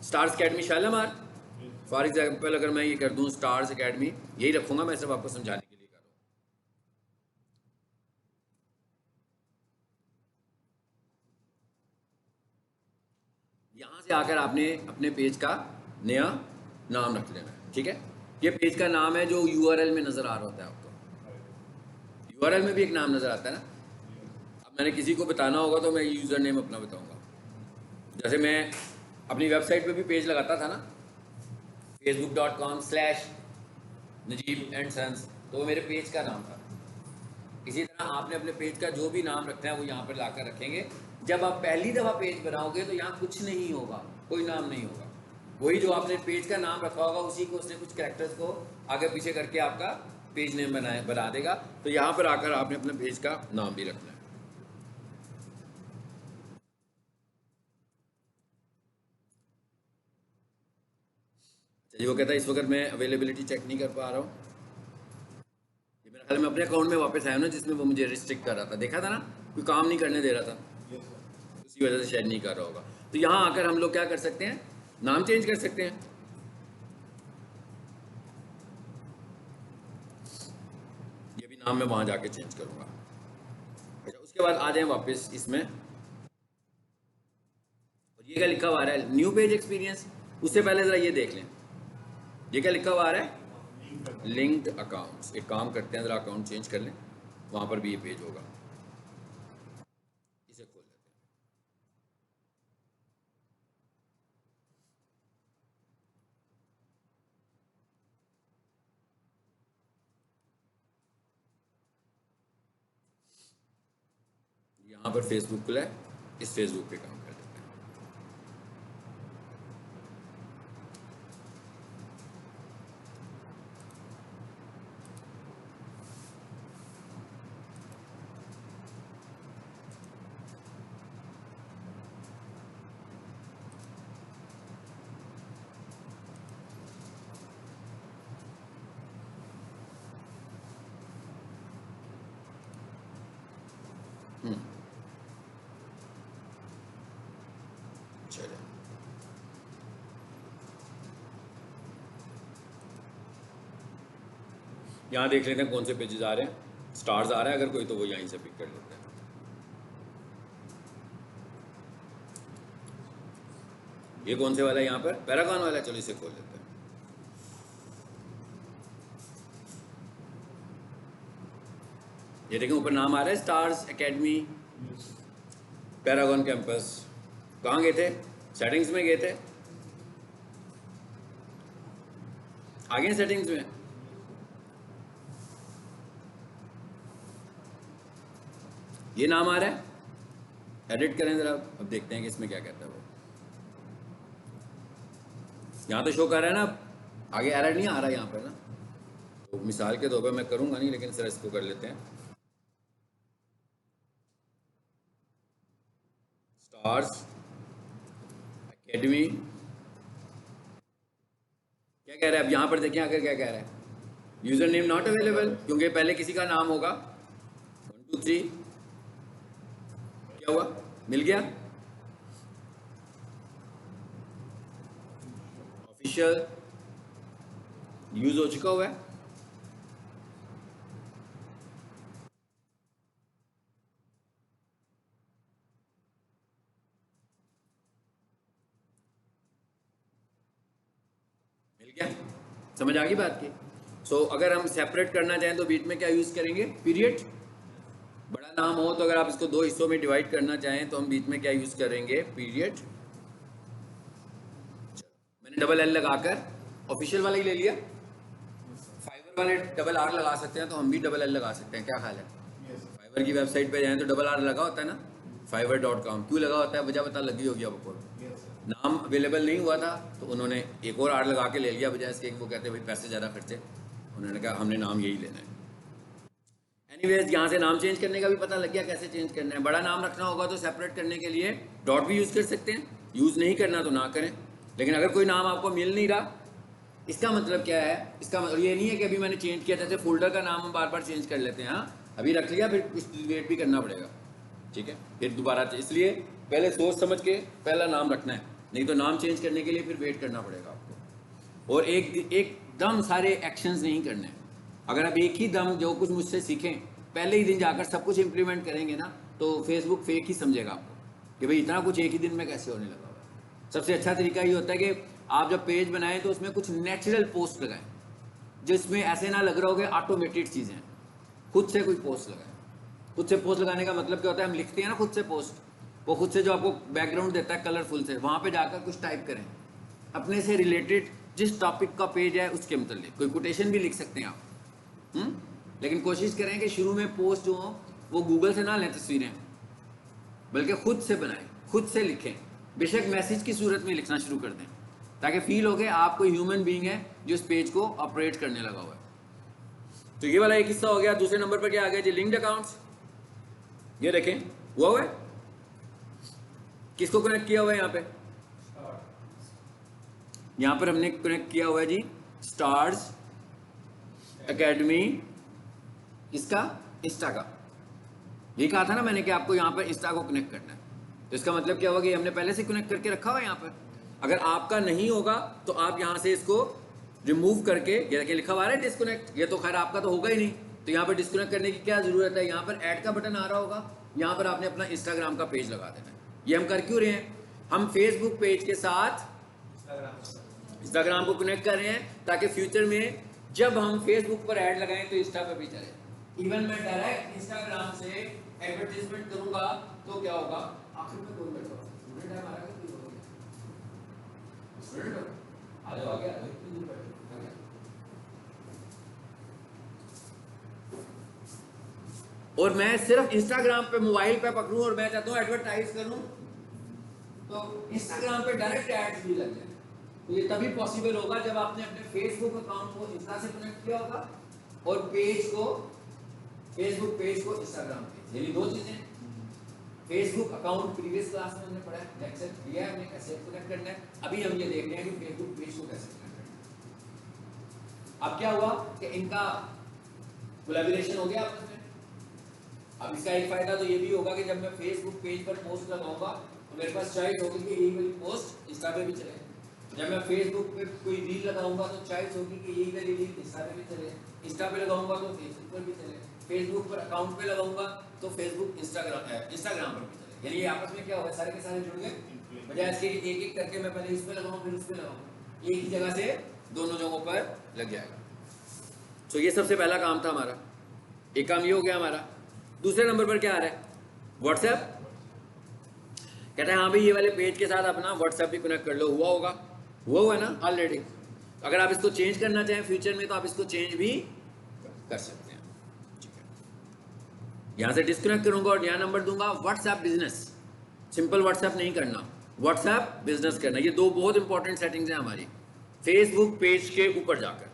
Stars academy Shalimar. For example अगर मैं ये कर दूँ स्टार्स अकेडमी, यही रखूँगा, मैं सिर्फ आपको समझाने के लिए कर रहा हूँ। यहाँ से आकर आपने अपने पेज का नया नाम रख लेना है, ठीक है? ये पेज का नाम है जो यूआरएल में नज़र आ रहा होता है आपको। यूआरएल में भी एक नाम नज़र आता है ना। अब मैंने किसी को बताना होगा तो मैं यूज़र नेम अपना बताऊंगा। जैसे मैं अपनी वेबसाइट पे भी पेज लगाता था ना, facebook.com/Najib&Sons, तो वो मेरे पेज का नाम था। इसी तरह आपने अपने पेज का जो भी नाम रखना है वो यहाँ पर लाकर रखेंगे। जब आप पहली दफ़ा पेज बनाओगे तो यहाँ कुछ नहीं होगा, कोई नाम नहीं होगा। वही जो आपने पेज का नाम रखा होगा उसी को उसने कुछ कैरेक्टर्स को आगे पीछे करके आपका पेज नेम बना देगा। तो यहाँ पर आकर आपने अपने पेज का नाम भी रखना है। चलिए, वो कहता है इस वक्त मैं अवेलेबिलिटी चेक नहीं कर पा रहा हूँ। ये मेरा ख्याल में अपने अकाउंट में वापस आया ना, जिसमें वो मुझे रिस्ट्रिक्ट कर रहा था, देखा था ना, कोई काम नहीं करने दे रहा था, उसी वजह से शायद नहीं कर रहा होगा। तो यहाँ आकर हम लोग क्या कर सकते हैं, नाम चेंज कर सकते हैं। ये भी नाम मैं वहाँ जाके चेंज करूँगा। अच्छा, उसके बाद आ जाए वापस इसमें, और ये क्या लिखा हुआ आ रहा है, न्यू पेज एक्सपीरियंस। उससे पहले ज़रा ये देख लें, ये क्या लिखा हुआ आ रहा है, लिंक्ड अकाउंट्स। एक काम करते हैं, ज़रा अकाउंट चेंज कर लें, वहाँ पर भी ये पेज होगा। इसे खोल लेते हैं। यहाँ पर फेसबुक खुला है, इस फेसबुक पे काम कर देते हैं। चलिए, यहाँ देख लेते हैं कौन से पेजेस आ रहे हैं। स्टार्स आ रहा है अगर कोई, तो वो यहीं से पिक कर लेते हैं। ये कौन से वाला है, यहाँ पर पैरागॉन वाला है। चलो इसे खोल लेते हैं। ये देखें ऊपर नाम आ रहा है, स्टार्स एकेडमी पैरागॉन कैंपस। कहाँ गए थे, सेटिंग्स में गए थे, आगे सेटिंग्स में। ये नाम आ रहा है, एडिट करें ज़रा, अब देखते हैं कि इसमें क्या कहता है वो। यहाँ तो शो कर रहा है ना, आगे एरर नहीं आ रहा यहाँ पर ना। तो मिसाल के तौर पे मैं करूँगा नहीं, लेकिन सर इसको कर लेते हैं। स्टार्स एकेडमी क्या कह रहा है, अब यहाँ पर देखें आकर क्या कह रहा है, यूज़र नेम नॉट अवेलेबल, क्योंकि पहले किसी का नाम होगा। 1 2 3 क्या हुआ, मिल गया, ऑफिशियल यूज हो चुका हुआ है। मिल गया, समझ आ गई बात की। सो अगर हम सेपरेट करना चाहें तो बीच में क्या यूज करेंगे, पीरियड। बड़ा नाम हो तो अगर आप इसको 2 हिस्सों में डिवाइड करना चाहें तो हम बीच में क्या यूज करेंगे, पीरियड। मैंने डबल एल लगाकर ऑफिशियल वाला ही ले लिया। फाइवर वाले डबल आर लगा सकते हैं, तो हम भी डबल एल लगा सकते हैं, क्या ख्याल है? फाइवर की वेबसाइट पे जाएं तो डबल आर लगा होता है ना, fiverr.com। क्यों लगा होता है, वजह पता लगी होगी आपको। नाम अवेलेबल नहीं हुआ था तो उन्होंने एक और आर लगा के ले लिया, बजाय इसके वो कहते भाई पैसे ज़्यादा खर्चे, उन्होंने कहा हमने नाम यही लेना है। एनीवेज, यहाँ से नाम चेंज करने का भी पता लग गया कैसे चेंज करना है। बड़ा नाम रखना होगा तो सेपरेट करने के लिए डॉट भी यूज़ कर सकते हैं, यूज़ नहीं करना तो ना करें। लेकिन अगर कोई नाम आपको मिल नहीं रहा, इसका मतलब क्या है, इसका मतलब ये नहीं है कि अभी मैंने चेंज किया, जैसे फोल्डर का नाम हम बार बार चेंज कर लेते हैं। हाँ, अभी रख लिया फिर कुछ वेट भी करना पड़ेगा, ठीक है, फिर दोबारा। इसलिए पहले सोच समझ के पहला नाम रखना है, नहीं तो नाम चेंज करने के लिए फिर वेट करना पड़ेगा आपको। और एकदम सारे एक्शंस नहीं करने हैं। अगर आप एक ही दम जो कुछ मुझसे सीखें पहले ही दिन जाकर सब कुछ इम्प्लीमेंट करेंगे ना, तो फेसबुक फेक ही समझेगा आपको कि भाई इतना कुछ एक ही दिन में कैसे होने लगा हुआ। सबसे अच्छा तरीका ये होता है कि आप जब पेज बनाएं तो उसमें कुछ नेचुरल पोस्ट लगाएं, जिसमें ऐसे ना लग रहा हो कि ऑटोमेटेड चीज़ें हैं। खुद से कोई पोस्ट लगाएं। खुद से पोस्ट लगाने का मतलब क्या होता है, हम लिखते हैं ना खुद से पोस्ट, वो खुद से जो आपको बैकग्राउंड देता है कलरफुल से, वहाँ पे जाकर कुछ टाइप करें अपने से रिलेटेड, जिस टॉपिक का पेज है उसके मतलब। कोई कोटेशन भी लिख सकते हैं आप, लेकिन कोशिश करें कि शुरू में पोस्ट जो हो वो गूगल से ना लें तस्वीरें, बल्कि खुद से बनाएं, खुद से लिखें। बेशक मैसेज की सूरत में लिखना शुरू कर दें, ताकि फील हो गया आप कोई ह्यूमन बीइंग है जो इस पेज को ऑपरेट करने लगा हुआ है। तो ये वाला एक हिस्सा हो गया। दूसरे नंबर पर क्या आ गया जी, लिंक्ड अकाउंट्स। ये देखें हुआ है, किसको कनेक्ट किया हुआ है यहाँ पर हमने कनेक्ट किया हुआ है जी स्टार्स एकेडमी, इसका इंस्टा का। ये कहा था ना मैंने कि आपको यहाँ पर इंस्टा को कनेक्ट करना है, तो इसका मतलब क्या होगा कि हमने पहले से कनेक्ट करके रखा हुआ है यहाँ पर। अगर आपका नहीं होगा तो आप यहाँ से इसको रिमूव करके, ये लिखा हुआ है डिस्कनेक्ट, ये तो खैर आपका तो होगा ही नहीं, तो यहाँ पर डिस्कनेक्ट करने की क्या जरूरत है। यहाँ पर ऐड का बटन आ रहा होगा, यहाँ पर आपने अपना इंस्टाग्राम का पेज लगा देना है। ये हम कर क्यों रहे हैं, हम फेसबुक पेज के साथ इंस्टाग्राम को कनेक्ट कर रहे हैं, ताकि फ्यूचर में जब हम फेसबुक पर ऐड लगाएं तो इंस्टा पर भी चले। इवन मैं डायरेक्ट इंस्टाग्राम से एडवर्टीजमेंट करूंगा तो क्या होगा, आखिर में कौन बैठा होगा, स्टूडेंट है हमारा, स्टूडेंट आ गया। और मैं सिर्फ इंस्टाग्राम पे मोबाइल पे पकड़ूं और मैं चाहता हूं एडवर्टाइज करूं, तो इंस्टाग्राम पे डायरेक्ट एड्स भी लग जाए। तो ये तभी पॉसिबल होगा जब आपने अपने फेसबुक अकाउंट को इंस्टा से कनेक्ट किया होगा और पेज को, फेसबुक पेज को इंस्टाग्राम पे। यही दो चीजें। फेसबुक अकाउंट प्रीवियस क्लास में हमने पढ़ा है, लेक्चर दिया है हमने कैसे कनेक्ट करना है। अभी हम ये देख रहे हैं कि फेसबुक पेज को कैसे कनेक्ट करना है। अब क्या हुआ कि इनका कोलैबोरेशन हो गया आपस में। अब इसका एक फायदा तो ये भी होगा कि जब मैं फेसबुक पेज पर पोस्ट लगाऊंगा तो मेरे पास चॉइस होगी कि यही वाली पोस्ट इंस्टा पे भी चले। जब मैं फेसबुक पे कोई रील लगाऊंगा तो चॉइस होगी कि यही वाली रील इंस्टा पे भी चले, इंस्टा पे लगाऊंगा तो फेसबुक पर भी चले, फेसबुक पर अकाउंट पे लगाऊंगा तो फेसबुक इंस्टाग्राम पर भी चले। यानी ये आपस में क्या होगा, सारे के सारे जुड़ गए। बजाय इसके एक एक करके मैं पहले इस पे लगाऊं फिर उस पे लगाऊं, एक ही जगह से दोनों जगहों पर लग जाएगा। तो ये सबसे पहला काम था हमारा, एक काम ये हो गया हमारा। दूसरे नंबर पर क्या आ रहा है, व्हाट्सएप। कहता है हाँ भाई ये वाले पेज के साथ अपना व्हाट्सएप भी कनेक्ट कर लो। हुआ हुआ है ना ऑलरेडी। अगर आप इसको चेंज करना चाहें फ्यूचर में तो आप इसको चेंज भी कर सकते हैं, ठीक है। यहां से डिस्कनेक्ट करूंगा और नया नंबर दूंगा व्हाट्सएप बिजनेस। सिंपल व्हाट्सएप नहीं करना, व्हाट्सएप बिजनेस करना। ये दो बहुत इंपॉर्टेंट सेटिंग्स हैं हमारी। फेसबुक पेज के ऊपर जाकर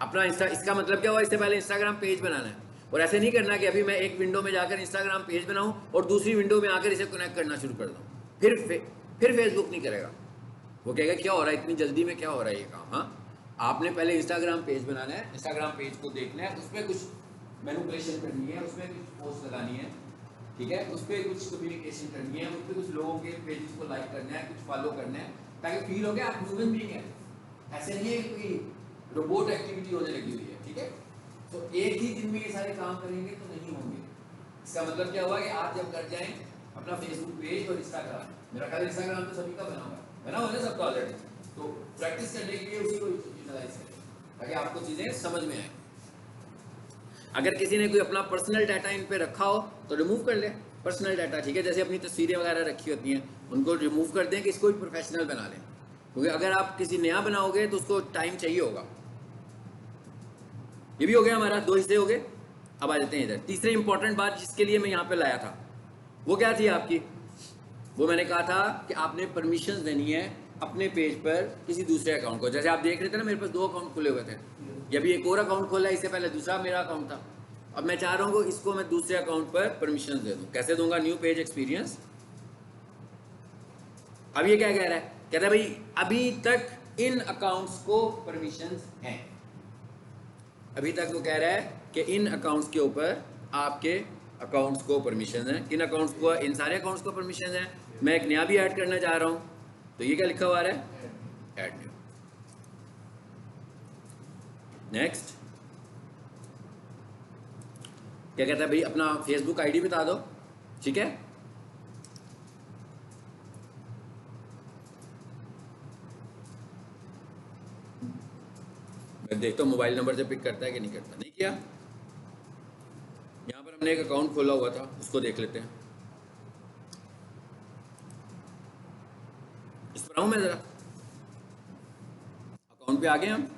अपना इसका मतलब क्या हुआ, इससे पहले इंस्टाग्राम पेज बनाना है। और ऐसे नहीं करना कि अभी मैं एक विंडो में जाकर इंस्टाग्राम पेज बनाऊं और दूसरी विंडो में आकर इसे कनेक्ट करना शुरू कर दूं, फिर फेसबुक नहीं करेगा। वो कहेगा क्या हो रहा है, इतनी जल्दी में क्या हो रहा है ये काम। हाँ, आपने पहले इंस्टाग्राम पेज बनाना है, इंस्टाग्राम पेज को देखना है, उसमें कुछ मैनिपुलेशन करनी है, उसमें कुछ पोस्ट लगानी है, ठीक है, उस पर कुछ कम्युनिकेशन करनी है, उस पर कुछ लोगों के पेजेस को लाइक करना है, कुछ फॉलो करना है, ताकि फील हो गया आप ह्यूमन बीइंग है। ऐसे नहीं है कोई रोबोट एक्टिविटी होने लगी हुई है, ठीक है। तो एक ही दिन में ये सारे काम करेंगे तो नहीं होंगे। इसका मतलब क्या हुआ कि आप जब कर जाएं अपना फेसबुक पेज और इंस्टाग्राम, मेरा ख्याल इंस्टाग्राम तो सभी का बना हुआ है सबका ऑलरेडी, तो प्रैक्टिस करने के लिए उसी को यूटिलाइज करें ताकि आपको चीजें समझ में आए। अगर किसी ने कोई अपना पर्सनल डाटा इन पे रखा हो तो रिमूव कर ले पर्सनल डाटा, ठीक है। जैसे अपनी तस्वीरें वगैरह रखी होती हैं उनको रिमूव कर दें कि इसको भी प्रोफेशनल बना लें, क्योंकि अगर आप किसी नया बनाओगे तो उसको टाइम चाहिए होगा। ये भी हो गया हमारा, दो हिस्से हो गए। अब आ जाते हैं इधर, तीसरी इंपॉर्टेंट बात जिसके लिए मैं यहाँ पे लाया था वो क्या थी आपकी, वो मैंने कहा था कि आपने परमिशंस देनी है अपने पेज पर किसी दूसरे अकाउंट को। जैसे आप देख रहे थे ना मेरे पास दो अकाउंट खुले हुए थे, ये भी एक और अकाउंट खोला है, इससे पहले दूसरा मेरा अकाउंट था। अब मैं चाह रहा हूँ इसको मैं दूसरे अकाउंट पर परमिशंस दे दूँ। कैसे दूंगा, न्यू पेज एक्सपीरियंस। अब ये क्या कह रहा है, कहता है भाई अभी तक इन अकाउंट्स को परमिशंस हैं। अभी तक वो कह रहा है कि इन अकाउंट्स के ऊपर आपके अकाउंट्स को परमिशन है, किन अकाउंट्स को, इन सारे अकाउंट्स को परमिशन है। मैं एक नया भी ऐड करना चाह रहा हूँ, तो ये क्या लिखा हुआ है, ऐड न्यू। नेक्स्ट क्या कहता है भाई, अपना फेसबुक आईडी बता दो, ठीक है। मैं देखता हूँ मोबाइल नंबर से पिक करता है कि नहीं करता। नहीं किया। यहाँ पर हमने एक अकाउंट खोला हुआ था, उसको देख लेते हैं। इस पर आऊँ मैं ज़रा, अकाउंट पे आ गए हम।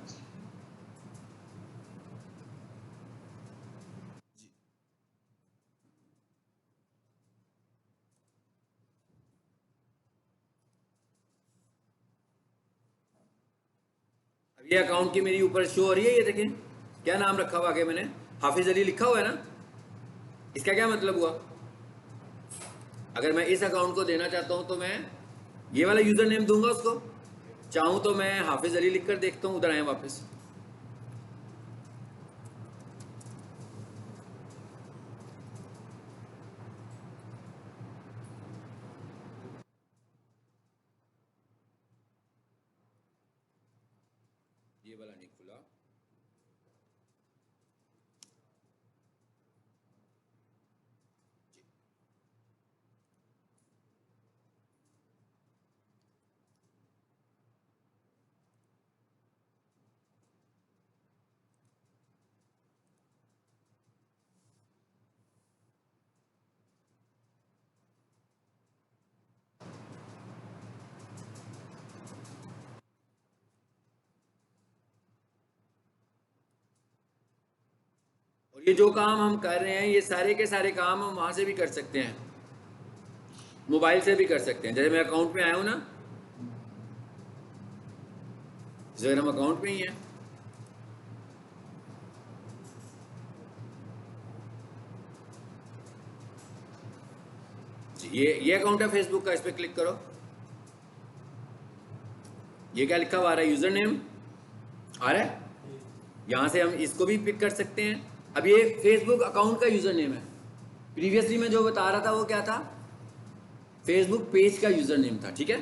अब ये अकाउंट की मेरी ऊपर शो हो रही है, ये देखें क्या नाम रखा हुआ है, मैंने हाफिज अली लिखा हुआ है ना। इसका क्या मतलब हुआ, अगर मैं इस अकाउंट को देना चाहता हूं तो मैं ये वाला यूजर नेम दूंगा उसको, चाहूं तो मैं हाफिज अली लिखकर देखता हूं। उधर आए वापस, ये वाला नहीं खुला। और ये जो काम हम कर रहे हैं, ये सारे के सारे काम हम वहां से भी कर सकते हैं, मोबाइल से भी कर सकते हैं। जैसे मैं अकाउंट में आया हूं ना, जैसे हम अकाउंट में ही हैं, ये अकाउंट है फेसबुक का, इस पर क्लिक करो। ये क्या लिखा हुआ आ रहा है, यूजर नेम आ रहा है। यहां से हम इसको भी पिक कर सकते हैं। अब ये फेसबुक अकाउंट का यूजर नेम है। प्रीवियसली मैं जो बता रहा था वो क्या था, फेसबुक पेज का यूजर नेम था, ठीक है।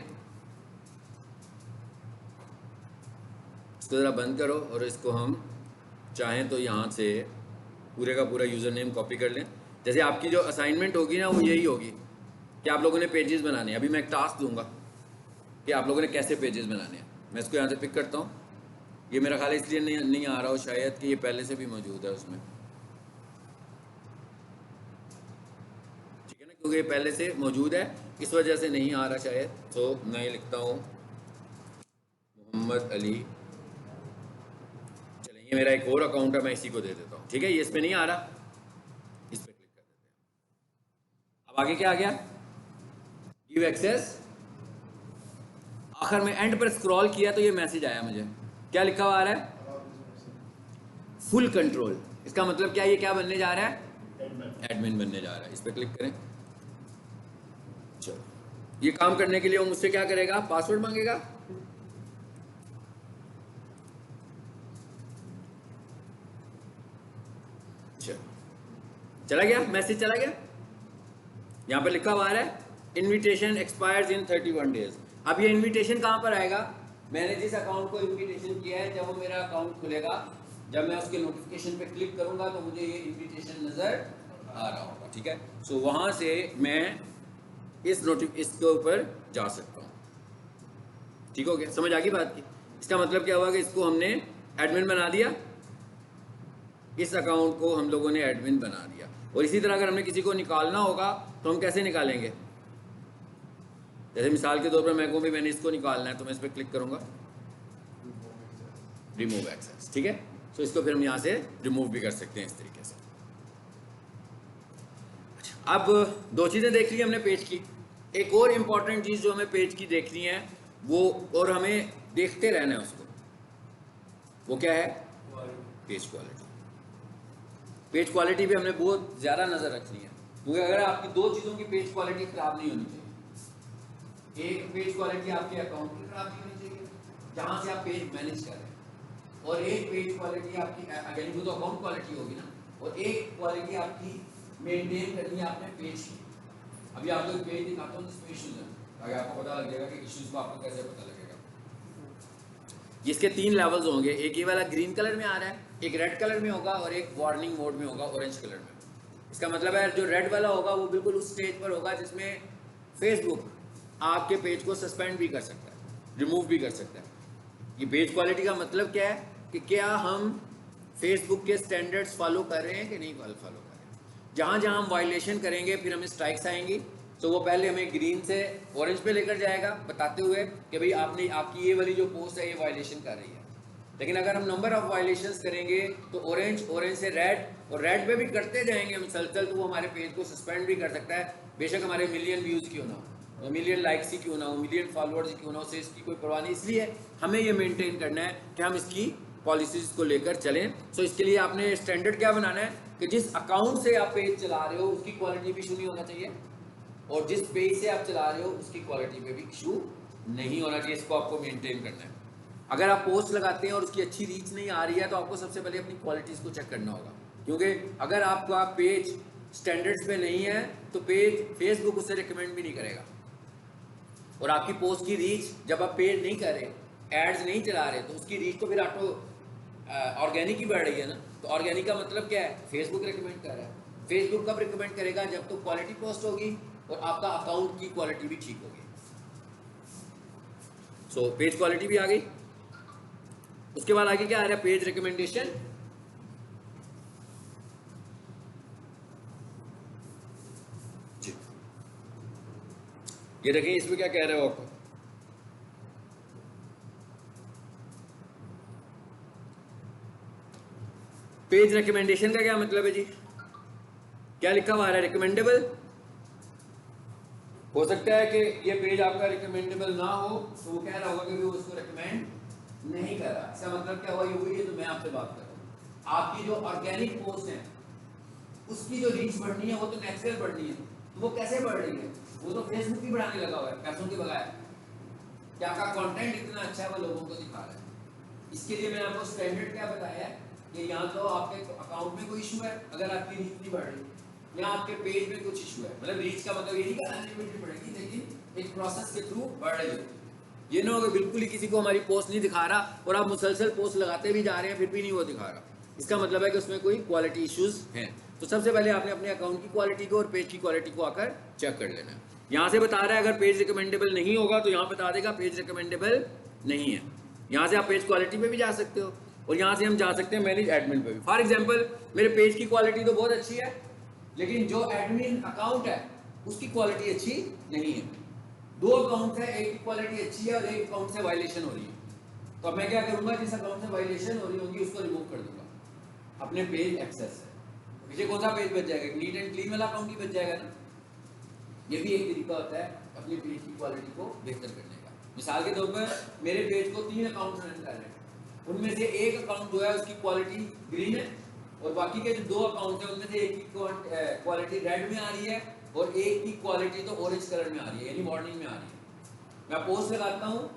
इसको जरा बंद करो और इसको हम चाहें तो यहां से पूरे का पूरा यूजर नेम कॉपी कर लें। जैसे आपकी जो असाइनमेंट होगी ना, वो यही होगी कि आप लोगों ने पेजेस बनाने हैं। अभी मैं एक टास्क दूंगा कि आप लोगों ने कैसे पेजेस बनाने हैं। मैं इसको यहाँ से पिक करता हूँ। ये मेरा ख्याल इसलिए नहीं आ रहा हो शायद कि ये पहले से भी मौजूद है उसमें, ठीक है ना, क्योंकि ये पहले से मौजूद है, इस वजह से नहीं आ रहा शायद। तो मैं ये लिखता हूँ मोहम्मद अली। चलें, ये मेरा एक और अकाउंट है, मैं इसी को दे देता हूँ, ठीक है। ये इसमें नहीं आ रहा, इस पर क्लिक कर देते हैं। अब आगे क्या आ गया, गिव एक्सेस। आखिर में एंड पर स्क्रॉल किया तो ये मैसेज आया मुझे, क्या लिखा हुआ आ रहा है, फुल कंट्रोल। इसका मतलब क्या, ये क्या बनने जा रहा है, एडमिन बनने जा रहा है। इस पर क्लिक करें। चलो, ये काम करने के लिए वो मुझसे क्या करेगा, पासवर्ड मांगेगा। चलो, चला गया मैसेज, चला गया। यहां पर लिखा हुआ आ रहा है इनविटेशन एक्सपायर्स इन 31 डेज। अब ये इनविटेशन कहां पर आएगा, मैंने जिस अकाउंट को इनविटेशन किया है, जब वो मेरा अकाउंट खुलेगा, जब मैं उसके नोटिफिकेशन पे क्लिक करूंगा तो मुझे ये इनविटेशन नजर आ रहा होगा, ठीक है। सो वहां से मैं इसके ऊपर जा सकता हूँ, ठीक हो गया, समझ आ गई बात की। इसका मतलब क्या हुआ कि इसको हमने एडमिन बना दिया, इस अकाउंट को हम लोगों ने एडमिन बना दिया। और इसी तरह अगर हमें किसी को निकालना होगा तो हम कैसे निकालेंगे, जैसे मिसाल के तौर पर मैं कहूँ भी मैंने इसको निकालना है, तो मैं इस पर क्लिक करूंगा, रिमूव एक्सेस, ठीक है। तो इसको फिर हम यहाँ से रिमूव भी कर सकते हैं इस तरीके से। अब दो चीज़ें देख ली हमने पेज की। एक और इम्पॉर्टेंट चीज़ जो हमें पेज की देखनी है वो, और हमें देखते रहना है उसको, वो क्या है, पेज क्वालिटी। पेज क्वालिटी पे हमने बहुत ज़्यादा नज़र रखनी है, क्योंकि अगर आपकी दो चीज़ों की पेज क्वालिटी खराब नहीं होनी चाहिए। एक पेज क्वालिटी आपके अकाउंट की खराब नहीं होनी चाहिए जहाँ से आप पेज मैनेज कर रहे हैं, और एक पेज क्वालिटी आपकी, अगेन वो तो अकाउंट क्वालिटी होगी ना, और एक क्वालिटी आपकी मेंटेन करनी है आपने पेज की। अभी आपको एक पेज दिखाता हूँ जिसमें इश्यूज हैं, ताकि आपको पता लग जाएगा कि इश्यूज को आपको कैसे पता लगेगा। जिसके 3 लेवल्स होंगे, एक ये वाला ग्रीन कलर में आ रहा है, एक रेड कलर में होगा और एक वार्निंग मोड में होगा ऑरेंज कलर में। इसका मतलब है जो रेड वाला होगा वो बिल्कुल उस स्टेज पर होगा जिसमें फेसबुक आपके पेज को सस्पेंड भी कर सकता है, रिमूव भी कर सकता है। ये पेज क्वालिटी का मतलब क्या है कि क्या हम फेसबुक के स्टैंडर्ड्स फॉलो कर रहे हैं कि नहीं फॉलो कर रहे हैं। जहाँ जहाँ हम वायलेशन करेंगे फिर हमें स्ट्राइक्स आएंगी, तो वो पहले हमें ग्रीन से ऑरेंज पे लेकर जाएगा, बताते हुए कि भाई आपने आपकी ये वाली जो पोस्ट है ये वायलेशन कर रही है। लेकिन अगर हम नंबर ऑफ वायलेशंस करेंगे तो ऑरेंज से रेड, और रेड पे भी करते जाएंगे हम मुसलसल, तो वो हमारे पेज को सस्पेंड भी कर सकता है, बेशक हमारे मिलियन व्यूज़ क्यों ना हो, मिलियन लाइक्स ही क्यों ना हो, मिलियन फॉलोअर्स ही क्यों ना हो, से इसकी कोई परवाह नहीं। इसलिए हमें ये मेंटेन करना है कि हम इसकी पॉलिसीज़ को लेकर चलें। सो इसके लिए आपने स्टैंडर्ड क्या बनाना है कि जिस अकाउंट से आप पेज चला रहे हो उसकी क्वालिटी भी इशू नहीं होना चाहिए, और जिस पेज से आप चला रहे हो उसकी क्वालिटी पे भी इशू नहीं होना चाहिए। इसको आपको मेंटेन करना है। अगर आप पोस्ट लगाते हैं और उसकी अच्छी रीच नहीं आ रही है तो आपको सबसे पहले अपनी क्वालिटीज़ को चेक करना होगा, क्योंकि अगर आपका पेज स्टैंडर्ड्स पे नहीं है तो पेज फेसबुक उसे रिकमेंड भी नहीं करेगा। और आपकी पोस्ट की रीच, जब आप पेज नहीं कर रहे, एड्स नहीं चला रहे, तो उसकी रीच तो फिर ऑटो ऑर्गेनिक ही बढ़ रही है ना। तो ऑर्गेनिक का मतलब क्या है, फेसबुक रिकमेंड कर रहा है। फेसबुक कब रिकमेंड करेगा, जब तो क्वालिटी पोस्ट होगी और आपका अकाउंट की क्वालिटी भी ठीक होगी। सो पेज क्वालिटी भी आ गई। उसके बाद आगे क्या आ रहा है, पेज रिकमेंडेशन। जी ये देखिए इसमें क्या कह रहे हो आप, पेज रिकमेंडेशन का क्या मतलब है जी, क्या लिखा हुआ है, रिकमेंडेबल। हो सकता है कि ये पेज आपका रिकमेंडेबल ना हो, तो वो कह रहा होगा कि वो उसको रिकमेंड नहीं कर रहा। इसका मतलब क्या हुआ, ये हुई है तो मैं आपसे बात कर रहा हूँ। आपकी जो ऑर्गेनिक पोस्ट है उसकी जो रीच बढ़नी है वो तो नेचुरल बढ़नी है, तो वो कैसे बढ़ रही है, वो तो फेसबुक ही बढ़ाने लगा हुआ है पैसों के बगैर। कि आपका कंटेंट इतना अच्छा है वो लोगों को दिखा रहा है। इसके लिए मैंने आपको स्टैंडर्ड क्या बताया है कि यहाँ तो आपके अकाउंट में कोई इशू है अगर आपकी रीच नहीं बढ़ रही, या आपके पेज में कुछ इशू है। मतलब रीच का मतलब ये नहीं कि अनलिमिटेड बढ़ेगी, लेकिन एक प्रोसेस के थ्रू बढ़ रही है। ये ना हो कि बिल्कुल ही किसी को हमारी पोस्ट नहीं दिखा रहा और आप मुसलसल पोस्ट लगाते भी जा रहे हैं फिर भी नहीं वो दिखा रहा। इसका मतलब है कि उसमें कोई क्वालिटी इश्यूज हैं। तो सबसे पहले आपने अपने अकाउंट की क्वालिटी को और पेज की क्वालिटी को आकर चेक कर लेना है। यहाँ से बता रहा है अगर पेज रिकमेंडेबल नहीं होगा तो यहाँ बता देगा पेज रिकमेंडेबल नहीं है। यहाँ से आप पेज क्वालिटी पे भी जा सकते हो और यहाँ से हम जा सकते हैं मैनेज एडमिन पे भी। फॉर एग्जाम्पल मेरे पेज की क्वालिटी तो बहुत अच्छी है, लेकिन जो एडमिन अकाउंट है उसकी क्वालिटी अच्छी नहीं है। 2 अकाउंट है, एक की क्वालिटी अच्छी है और एक अकाउंट से वायलेशन हो रही है। तो अब मैं क्या करूंगा, जिस अकाउंट से वायलेशन हो रही होगी उसको रिमूव कर दूंगा अपने पेज एक्सेस से। मुझे कौन सा पेज बच जाएगा, नीट एंड क्लीन वाला अकाउंट ही बच जाएगा ना। ये भी एक तरीका होता है अपने पेज की क्वालिटी को बेहतर करने का। मिसाल के तौर पर मेरे पेज को 3 अकाउंट रन कर रहे हैं, उनमें से एक अकाउंट जो है उसकी क्वालिटी ग्रीन है और बाकी के जो 2 अकाउंट है उनमें से एक की क्वालिटी रेड में आ रही है और एक की क्वालिटी तो ऑरेंज कलर में आ रही है, यानी मॉर्निंग में आ रही है। मैं पोस्ट लगाता हूँ,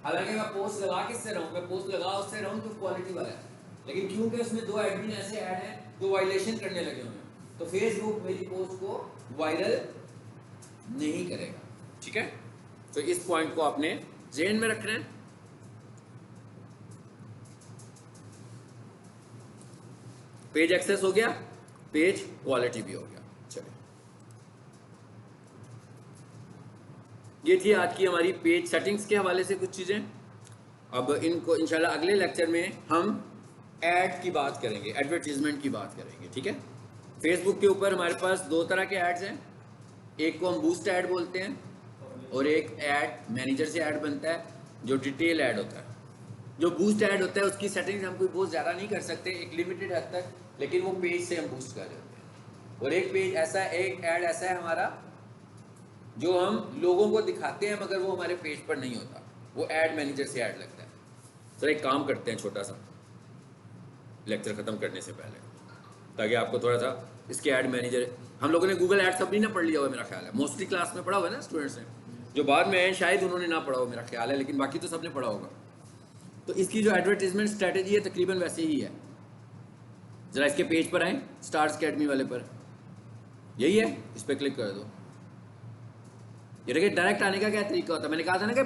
हालांकि मैं पोस्ट लगा किससे रहूँ, मैं पोस्ट लगा उससे रहूँ जो क्वालिटी वाला है, लेकिन क्योंकि उसमें 2 एडमिन ऐसे ऐड हैं जो वायलेशन करने लगे हुए हैं तो फेसबुक मेरी पोस्ट को वायरल नहीं करेगा। ठीक है, तो इस पॉइंट को आपने ज़हन में रखना है। पेज एक्सेस हो गया, पेज क्वालिटी भी हो गया। चलिए, ये थी आज की हमारी पेज सेटिंग्स के हवाले से कुछ चीज़ें। अब इनको इंशाल्लाह अगले लेक्चर में हम ऐड की बात करेंगे, एडवर्टीजमेंट की बात करेंगे। ठीक है, फेसबुक के ऊपर हमारे पास 2 तरह के एड्स हैं, एक को हम बूस्ट ऐड बोलते हैं और एक ऐड मैनेजर से ऐड बनता है जो डिटेल ऐड होता है। जो बूस्ट ऐड होता है उसकी सेटिंग्स हम कोई बहुत ज़्यादा नहीं कर सकते, एक लिमिटेड हद तक, लेकिन वो पेज से हम बूस्ट कर देते हैं। और एक पेज ऐसा, एक ऐड ऐसा है हमारा जो हम लोगों को दिखाते हैं मगर वो हमारे पेज पर नहीं होता, वो ऐड मैनेजर से ऐड लगता है। सर एक काम करते हैं छोटा सा लेक्चर ख़त्म करने से पहले, ताकि आपको थोड़ा सा इसके ऐड मैनेजर, हम लोगों ने गूगल ऐड सब नहीं ना पढ़ लिया हुआ मेरा ख्याल है, मोस्टली क्लास में पढ़ा हुआ है ना स्टूडेंट्स ने, जो बाद में हैं शायद उन्होंने ना पढ़ा हो मेरा ख्याल है, लेकिन बाकी तो सबने पढ़ा होगा। तो इसकी जो एडवर्टीजमेंट स्ट्रेटेजी है तकरीबन वैसे ही है। ज़रा इसके पेज पर आए, स्टार्स अकेडमी वाले पर, यही है, इस पर क्लिक कर दो। ये देखिए डायरेक्ट आने का क्या तरीका होता है, मैंने कहा था ना कि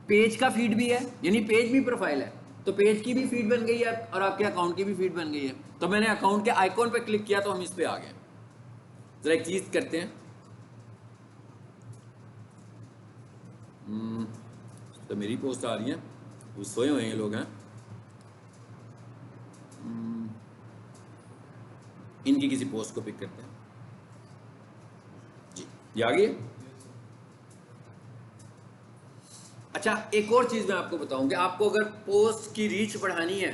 पेज का फीड भी है, यानी पेज भी प्रोफाइल है, तो पेज की भी फीड बन गई है और आपके अकाउंट की भी फीड बन गई है। तो मैंने अकाउंट के आइकॉन पर क्लिक किया तो हम इस पर आ गए। ज़रा एक चीज़ करते हैं, तो मेरी पोस्ट आ रही है, वो सोए हुए हैं लोग हैं, इनकी किसी पोस्ट को पिक करते हैं जी, ये आ गई है। अच्छा, एक और चीज़ मैं आपको बताऊं कि आपको अगर पोस्ट की रीच बढ़ानी है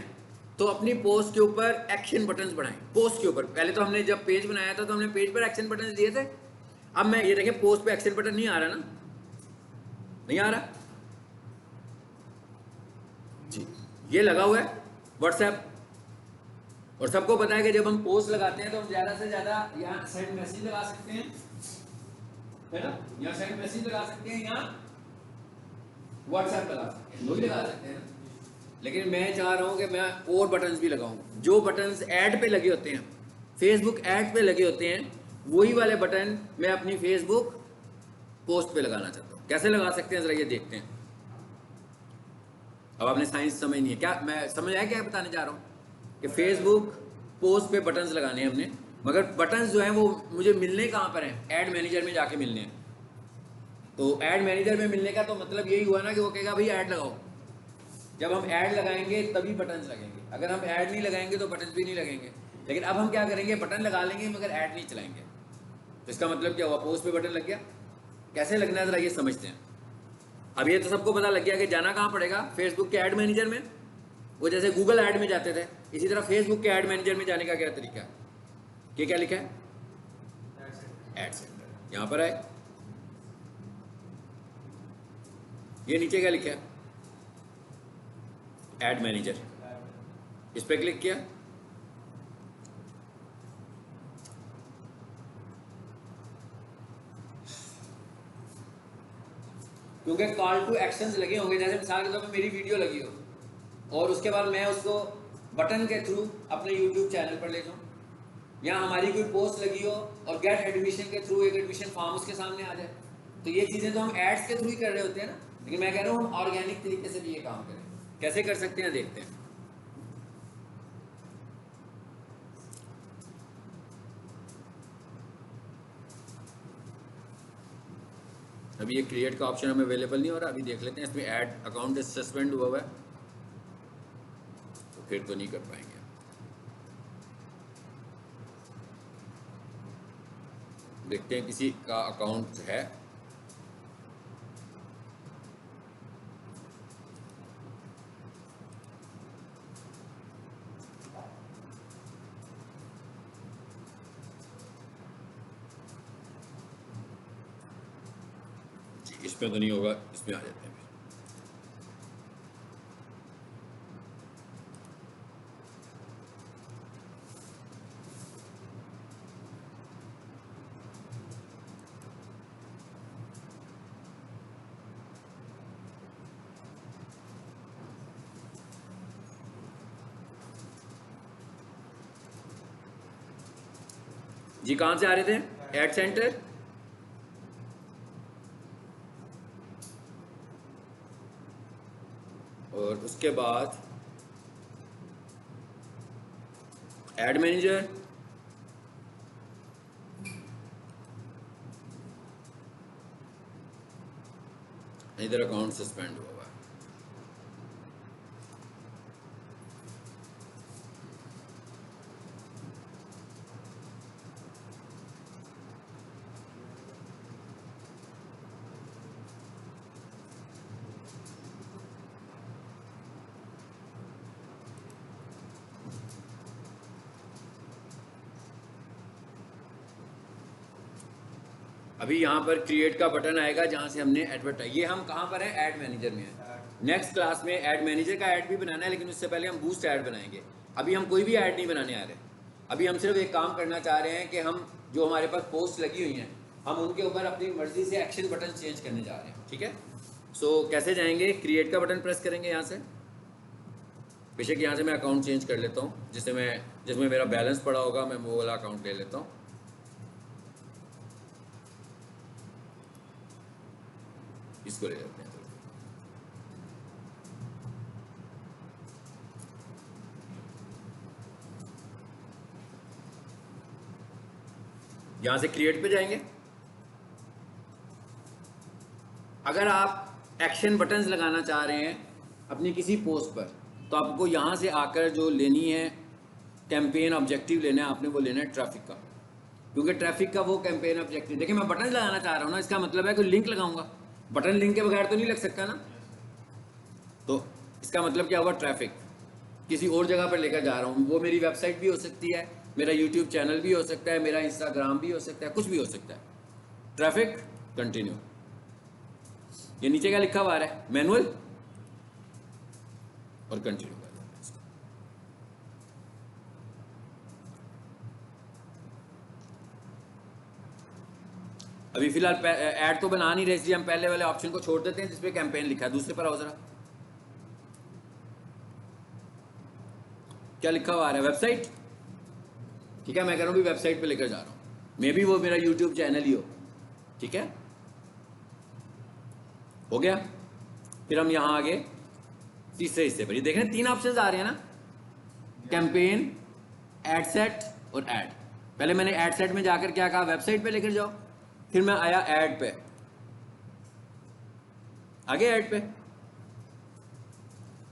तो अपनी पोस्ट के ऊपर एक्शन बटन्स बढ़ाएं। पोस्ट के ऊपर पहले तो हमने जब पेज बनाया था तो हमने पेज पर एक्शन बटन्स दिए थे। अब मैं ये देखें पोस्ट पे एक्शन बटन नहीं आ रहा ना, नहीं आ रहा जी, ये लगा हुआ है व्हाट्सएप। और सबको पता है कि जब हम पोस्ट लगाते हैं तो हम ज़्यादा से ज़्यादा यहाँ सेंड मैसेज लगा सकते हैं, है ना, यहाँ सेंड मैसेज लगा सकते हैं, यहाँ व्हाट्सएप लगा सकते हैं, वही लगा सकते हैं ना। लेकिन मैं चाह रहा हूँ कि मैं और बटन्स भी लगाऊँ, जो बटन्स ऐड पे लगे होते हैं, फेसबुक ऐड पे लगे होते हैं, वही वाले बटन मैं अपनी फेसबुक पोस्ट पे लगाना चाहता हूँ। कैसे लगा सकते हैं ज़रा ये देखते हैं। अब आपने साइंस समझनी है क्या, मैं समझ आया क्या बताने जा रहा हूँ कि फेसबुक पोस्ट पे बटन्स लगाने हैं हमने, मगर बटन्स जो हैं वो मुझे मिलने कहाँ पर हैं, ऐड मैनेजर में जाके मिलने हैं। तो ऐड मैनेजर में मिलने का तो मतलब यही हुआ ना कि वो कहेगा भाई ऐड लगाओ। जब हम ऐड लगाएंगे तभी बटन्स लगेंगे, अगर हम ऐड नहीं लगाएंगे तो बटन्स भी नहीं लगेंगे। लेकिन अब हम क्या करेंगे, बटन लगा लेंगे मगर ऐड नहीं चलाएंगे। तो इसका मतलब क्या हुआ, पोस्ट पे बटन लग गया। कैसे लगना है ज़रा ये समझते हैं। अब ये तो सबको पता लग गया कि जाना कहाँ पड़ेगा, फेसबुक के ऐड मैनेजर में। वो जैसे गूगल ऐड में जाते थे, इसी तरह फेसबुक के ऐड मैनेजर में जाने का क्या तरीका है, कि क्या लिखा है, ऐड सेंटर। यहाँ पर आए, ये नीचे क्या लिखा है, ऐड मैनेजर, इस पर क्लिक किया। क्योंकि कॉल टू एक्शंस लगे होंगे, जैसे मिसाल के तौर पर मेरी वीडियो लगी हो और उसके बाद मैं उसको बटन के थ्रू अपने यूट्यूब चैनल पर ले जाऊँ, या हमारी कोई पोस्ट लगी हो और गेट एडमिशन के थ्रू एक एडमिशन फॉर्म उसके सामने आ जाए, तो ये चीज़ें तो हम एड्स के थ्रू ही कर रहे होते हैं ना। लेकिन मैं कह रहा हूँ हम ऑर्गेनिक तरीके से भी ये काम करें। कैसे कर सकते हैं देखते हैं। अभी ये क्रिएट का ऑप्शन हमें अवेलेबल नहीं हो रहा, अभी देख लेते हैं। इसमें ऐड अकाउंट सस्पेंड हुआ है तो फिर तो नहीं कर पाएंगे। देखते हैं किसी का अकाउंट है। जी, इसमें तो नहीं होगा, इसमें आ जाते हैं। जी कहाँ से आ रहे थे, एड सेंटर। और उसके बाद एड मैनेजर, इधर अकाउंट सस्पेंड हुआ हुआ है। अभी यहाँ पर क्रिएट का बटन आएगा जहाँ से हमने एडवर्टाइज, ये हम कहाँ पर है, ऐड मैनेजर में है। नेक्स्ट क्लास में ऐड मैनेजर का ऐड भी बनाना है, लेकिन उससे पहले हम बूस्ट ऐड बनाएंगे। अभी हम कोई भी ऐड नहीं बनाने आ रहे। अभी हम सिर्फ एक काम करना चाह रहे हैं कि हम जो हमारे पास पोस्ट लगी हुई हैं हम उनके ऊपर अपनी मर्जी से एक्शन बटन चेंज करने जा रहे हैं। ठीक है, सो कैसे जाएंगे, क्रिएट का बटन प्रेस करेंगे यहाँ से। बेशक यहाँ से मैं अकाउंट चेंज कर लेता हूँ, जिससे मैं जिसमें मेरा बैलेंस पड़ा होगा, मैं वो वाला अकाउंट ले लेता हूँ। इसको ले लेते हैं। यहाँ से क्रिएट पे जाएंगे। अगर आप एक्शन बटन्स लगाना चाह रहे हैं अपनी किसी पोस्ट पर, तो आपको यहाँ से आकर जो लेनी है कैंपेन ऑब्जेक्टिव लेना है आपने, वो लेना है ट्रैफिक का, क्योंकि ट्रैफिक का वो कैंपेन ऑब्जेक्टिव। देखिए मैं बटन लगाना चाह रहा हूँ ना, इसका मतलब है कोई लिंक लगाऊंगा, बटन लिंक के बगैर तो नहीं लग सकता ना। तो इसका मतलब क्या हुआ, ट्रैफिक किसी और जगह पर लेकर जा रहा हूँ। वो मेरी वेबसाइट भी हो सकती है, मेरा यूट्यूब चैनल भी हो सकता है, मेरा इंस्टाग्राम भी हो सकता है, कुछ भी हो सकता है। Traffic continue. ये नीचे क्या लिखा हुआ है, मैनुअल, और कंटिन्यू कर देते हैं इसको। अभी फिलहाल ऐड तो बना नहीं रहे, इसलिए हम पहले वाले ऑप्शन को छोड़ देते हैं जिसपे कैंपेन लिखा है। दूसरे पर आओ जरा, क्या लिखा हुआ आ रहा है, वेबसाइट। ठीक है, मैं कह रहा हूँ भी वेबसाइट पे लेकर जा रहा हूँ, मे बी वो मेरा यूट्यूब चैनल ही हो। ठीक है, हो गया। फिर हम यहाँ आगे तीसरे हिस्से पर, ये देख रहे हैं 3 ऑप्शंस आ रहे हैं ना, कैंपेन, एड सेट और ऐड। पहले मैंने ऐड सेट में जाकर क्या कहा, वेबसाइट पे लेकर जाओ, फिर मैं आया ऐड पे, आगे ऐड पे।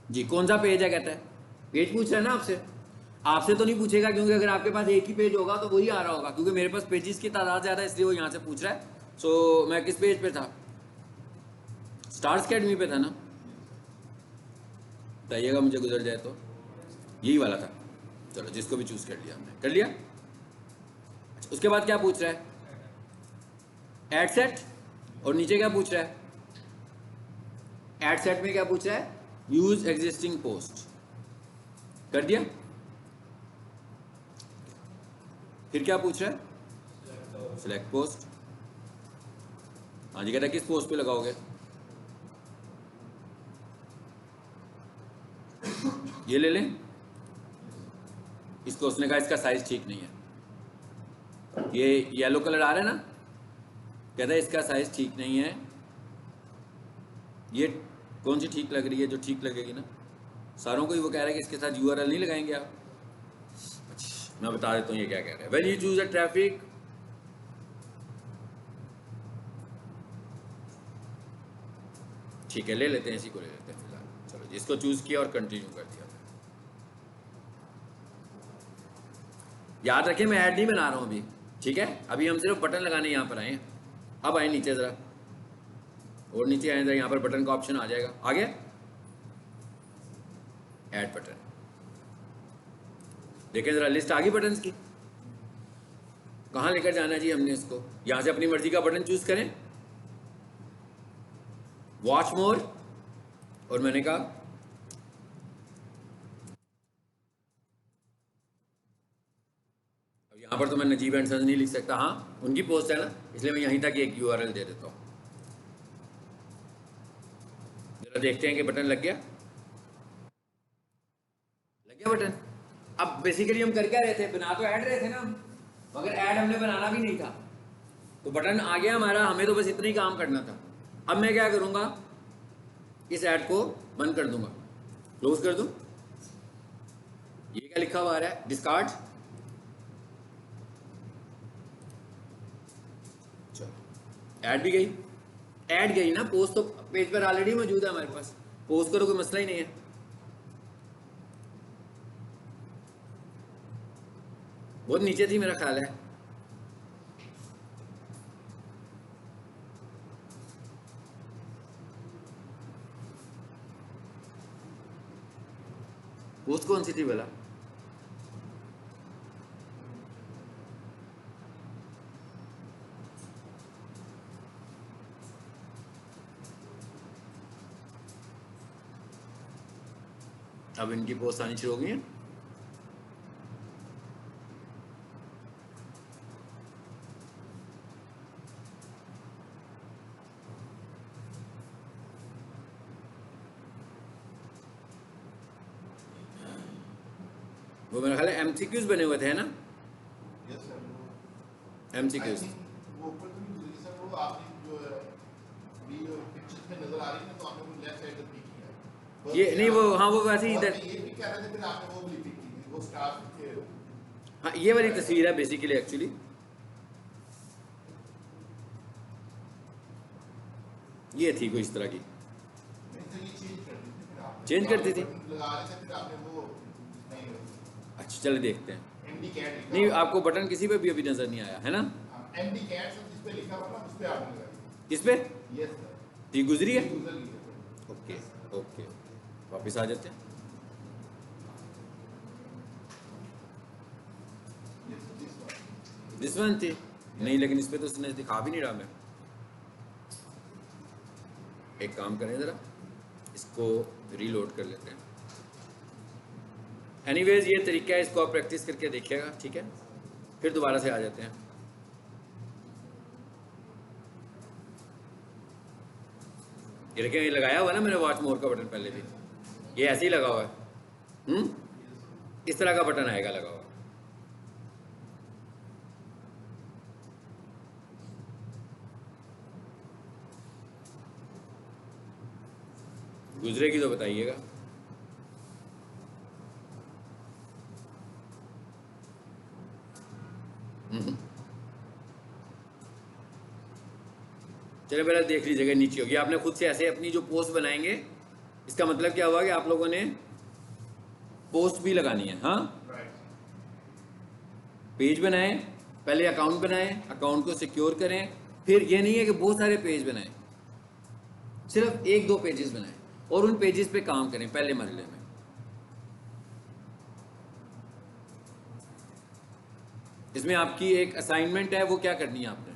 जी कौन सा पेज है, कहता है पेज पूछ रहा है ना आपसे। आपसे तो नहीं पूछेगा, क्योंकि अगर आपके पास एक ही पेज होगा तो वही आ रहा होगा, क्योंकि मेरे पास पेजेस की तादाद ज़्यादा है, इसलिए वो यहाँ से पूछ रहा है। सो मैं किस पेज पे था, स्टार्स अकेडमी पे था ना, बताइएगा मुझे गुजर जाए तो, यही वाला था। चलो जिसको भी चूज कर लिया हमने, कर लिया। अच्छा, उसके बाद क्या पूछ रहा है, एड सेट, और नीचे क्या पूछ रहा है, एड सेट में क्या पूछ रहा है, यूज एग्जिस्टिंग पोस्ट, कर दिया। फिर क्या पूछ रहा है, सिलेक्ट पोस्ट। हाँ जी, कहता है किस पोस्ट पे लगाओगे, ये ले लें। इसको उसने कहा इसका साइज ठीक नहीं है, ये येलो कलर आ रहा है ना, कहता है इसका साइज ठीक नहीं है। ये कौन सी ठीक लग रही है, जो ठीक लगेगी ना, सारों को ही वो कह रहा है कि इसके साथ यूआरएल नहीं लगाएंगे आप। अच्छा, मैं बता देता हूँ ये क्या कह रहा है, when you choose a traffic, ठीक है ले लेते हैं, इसी को ले लेते हैं फिलहाल। चलो इसको चूज किया और कंटिन्यू कर दिया। याद रखें मैं ऐड नहीं बना रहा हूँ अभी, ठीक है, अभी हम सिर्फ बटन लगाने यहाँ पर आए हैं। अब आए नीचे ज़रा, और नीचे आए ज़रा, यहाँ पर बटन का ऑप्शन आ जाएगा, आ गया ऐड बटन। देखें ज़रा लिस्ट आ गई बटन्स की। कहाँ लेकर जाना है जी हमने इसको, यहाँ से अपनी मर्जी का बटन चूज करें, वॉच मोर, और मैंने कहा अब यहाँ पर तो मैं नजीब एंड सन्स नहीं लिख सकता, हाँ उनकी पोस्ट है ना, इसलिए मैं यहीं तक एक यूआरएल दे देता हूँ। जरा देखते हैं कि बटन लग गया, लग गया बटन। अब बेसिकली हम कर क्या रहे थे, बना तो ऐड रहे थे ना हम, मगर ऐड हमने बनाना भी नहीं था, तो बटन आ गया हमारा, हमें तो बस इतना ही काम करना था। अब मैं क्या करूँगा, इस ऐड को बंद कर दूंगा, क्लोज कर दूं। ये क्या लिखा हुआ आ रहा है, डिस्कार्ड। चलो ऐड भी गई, ऐड गई ना, पोस्ट तो पेज पर ऑलरेडी मौजूद है हमारे पास, पोस्ट करो कोई मसला ही नहीं है। बहुत नीचे थी मेरा ख्याल है, पोस्ट कौन सी थी बोला, अब इनकी पोस्ट आनी शुरू हो गई है। वो मेरा ख्याल है MCQs बने हुए थे ना, यस सर, MCQs। वो ऊपर तो नहीं गुजरी सर, वो आपने जो अभी जो पिक्चर्स में नजर आ रही है तो आपने वो लेफ्ट साइड पे पिक किया ये नहीं, वो हाँ वो वैसे ही इधर इधर, ये भी कह रहे थे, फिर आपने वो भी पिक की थी, वो स्टार के। हाँ ये वाली तस्वीर है बेसिकली एक्चुअली, ये थी कोई इस तरह की, चेंज कर दी थी। अच्छा चले देखते हैं। नहीं आपको बटन किसी पे भी अभी नजर नहीं आया है ना, MD कैट सब जिस पे लिखा हुआ ना उस पे आपने लगाई। किस पे? यस सर, ठीक गुजरी है। गुजर गई है। ओके ओके, वापस आ जाते हैं। दिस वन थी नहीं, लेकिन इस पे तो उसने दिखा भी नहीं रहा। मैं एक काम करें ज़रा, इसको रीलोड कर लेते हैं। एनीवेज ये तरीका है, इसको आप प्रैक्टिस करके देखिएगा, ठीक है? फिर दोबारा से आ जाते हैं। ये देखें, ये लगाया हुआ है ना मैंने वॉच मोर का बटन पहले भी, ये ऐसे ही लगा हुआ है। इस तरह का बटन आएगा लगा हुआ। गुजरेगी तो बताइएगा। चलिए पहले देख लीजिएगा, नीचे होगी। आपने खुद से ऐसे अपनी जो पोस्ट बनाएंगे, इसका मतलब क्या हुआ कि आप लोगों ने पोस्ट भी लगानी है। हाँ, पेज बनाएं, पहले अकाउंट बनाएं, अकाउंट को सिक्योर करें, फिर ये नहीं है कि बहुत सारे पेज बनाएं, सिर्फ 1-2 पेजेस बनाएं और उन पेजेस पे काम करें पहले मरहले में। इसमें आपकी एक असाइनमेंट है, वो क्या करनी है आपने,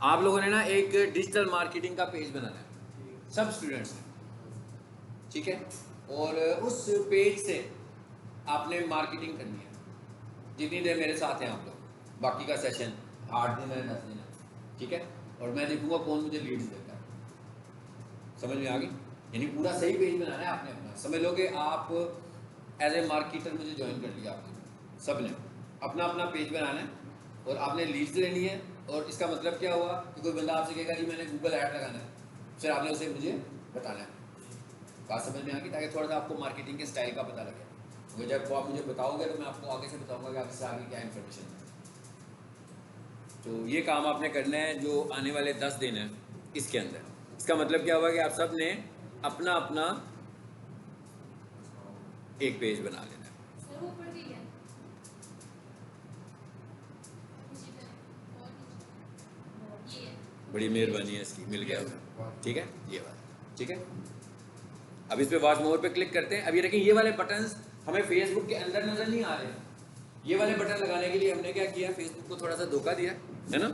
आप लोगों ने ना एक डिजिटल मार्केटिंग का पेज बनाना है सब स्टूडेंट्स ने, ठीक है? और उस पेज से आपने मार्केटिंग करनी है। जितनी देर मेरे साथ हैं आप लोग, बाकी का सेशन 8 दिन है 10 दिन है, ठीक है? और मैं देखूंगा कौन मुझे लीड्स देता है। समझ में आ गई? यानी पूरा सही पेज बनाना है आपने अपना। समझ लो कि आप एज ए मार्केटर मुझे ज्वाइन कर लिया आपने, सब ने अपना अपना पेज बनाना है और आपने लीड्स लेनी है। और इसका मतलब क्या हुआ कि कोई बंदा आपसे कहेगा जी मैंने गूगल ऐड लगाना है, फिर आपने उसे मुझे बताना है। बात समझ में आ गई? ताकि थोड़ा सा आपको मार्केटिंग के स्टाइल का पता लगे। तो जब आप मुझे बताओगे तो मैं आपको आगे से बताऊंगा कि आपसे आगे क्या इन्फॉर्मेशन है। तो ये काम आपने करना है जो आने वाले 10 दिन है इसके अंदर। इसका मतलब क्या हुआ कि आप सब ने अपना अपना एक पेज बना लेना है। बड़ी मेहरबानी है इसकी, मिल गया हमें, ठीक है? ये बात ठीक है। अब इस पे वॉच मोर पे क्लिक करते हैं। अब ये देखें, ये वाले बटन्स हमें फेसबुक के अंदर नजर नहीं आ रहे। ये वाले बटन लगाने के लिए हमने क्या किया, फेसबुक को थोड़ा सा धोखा दिया है ना।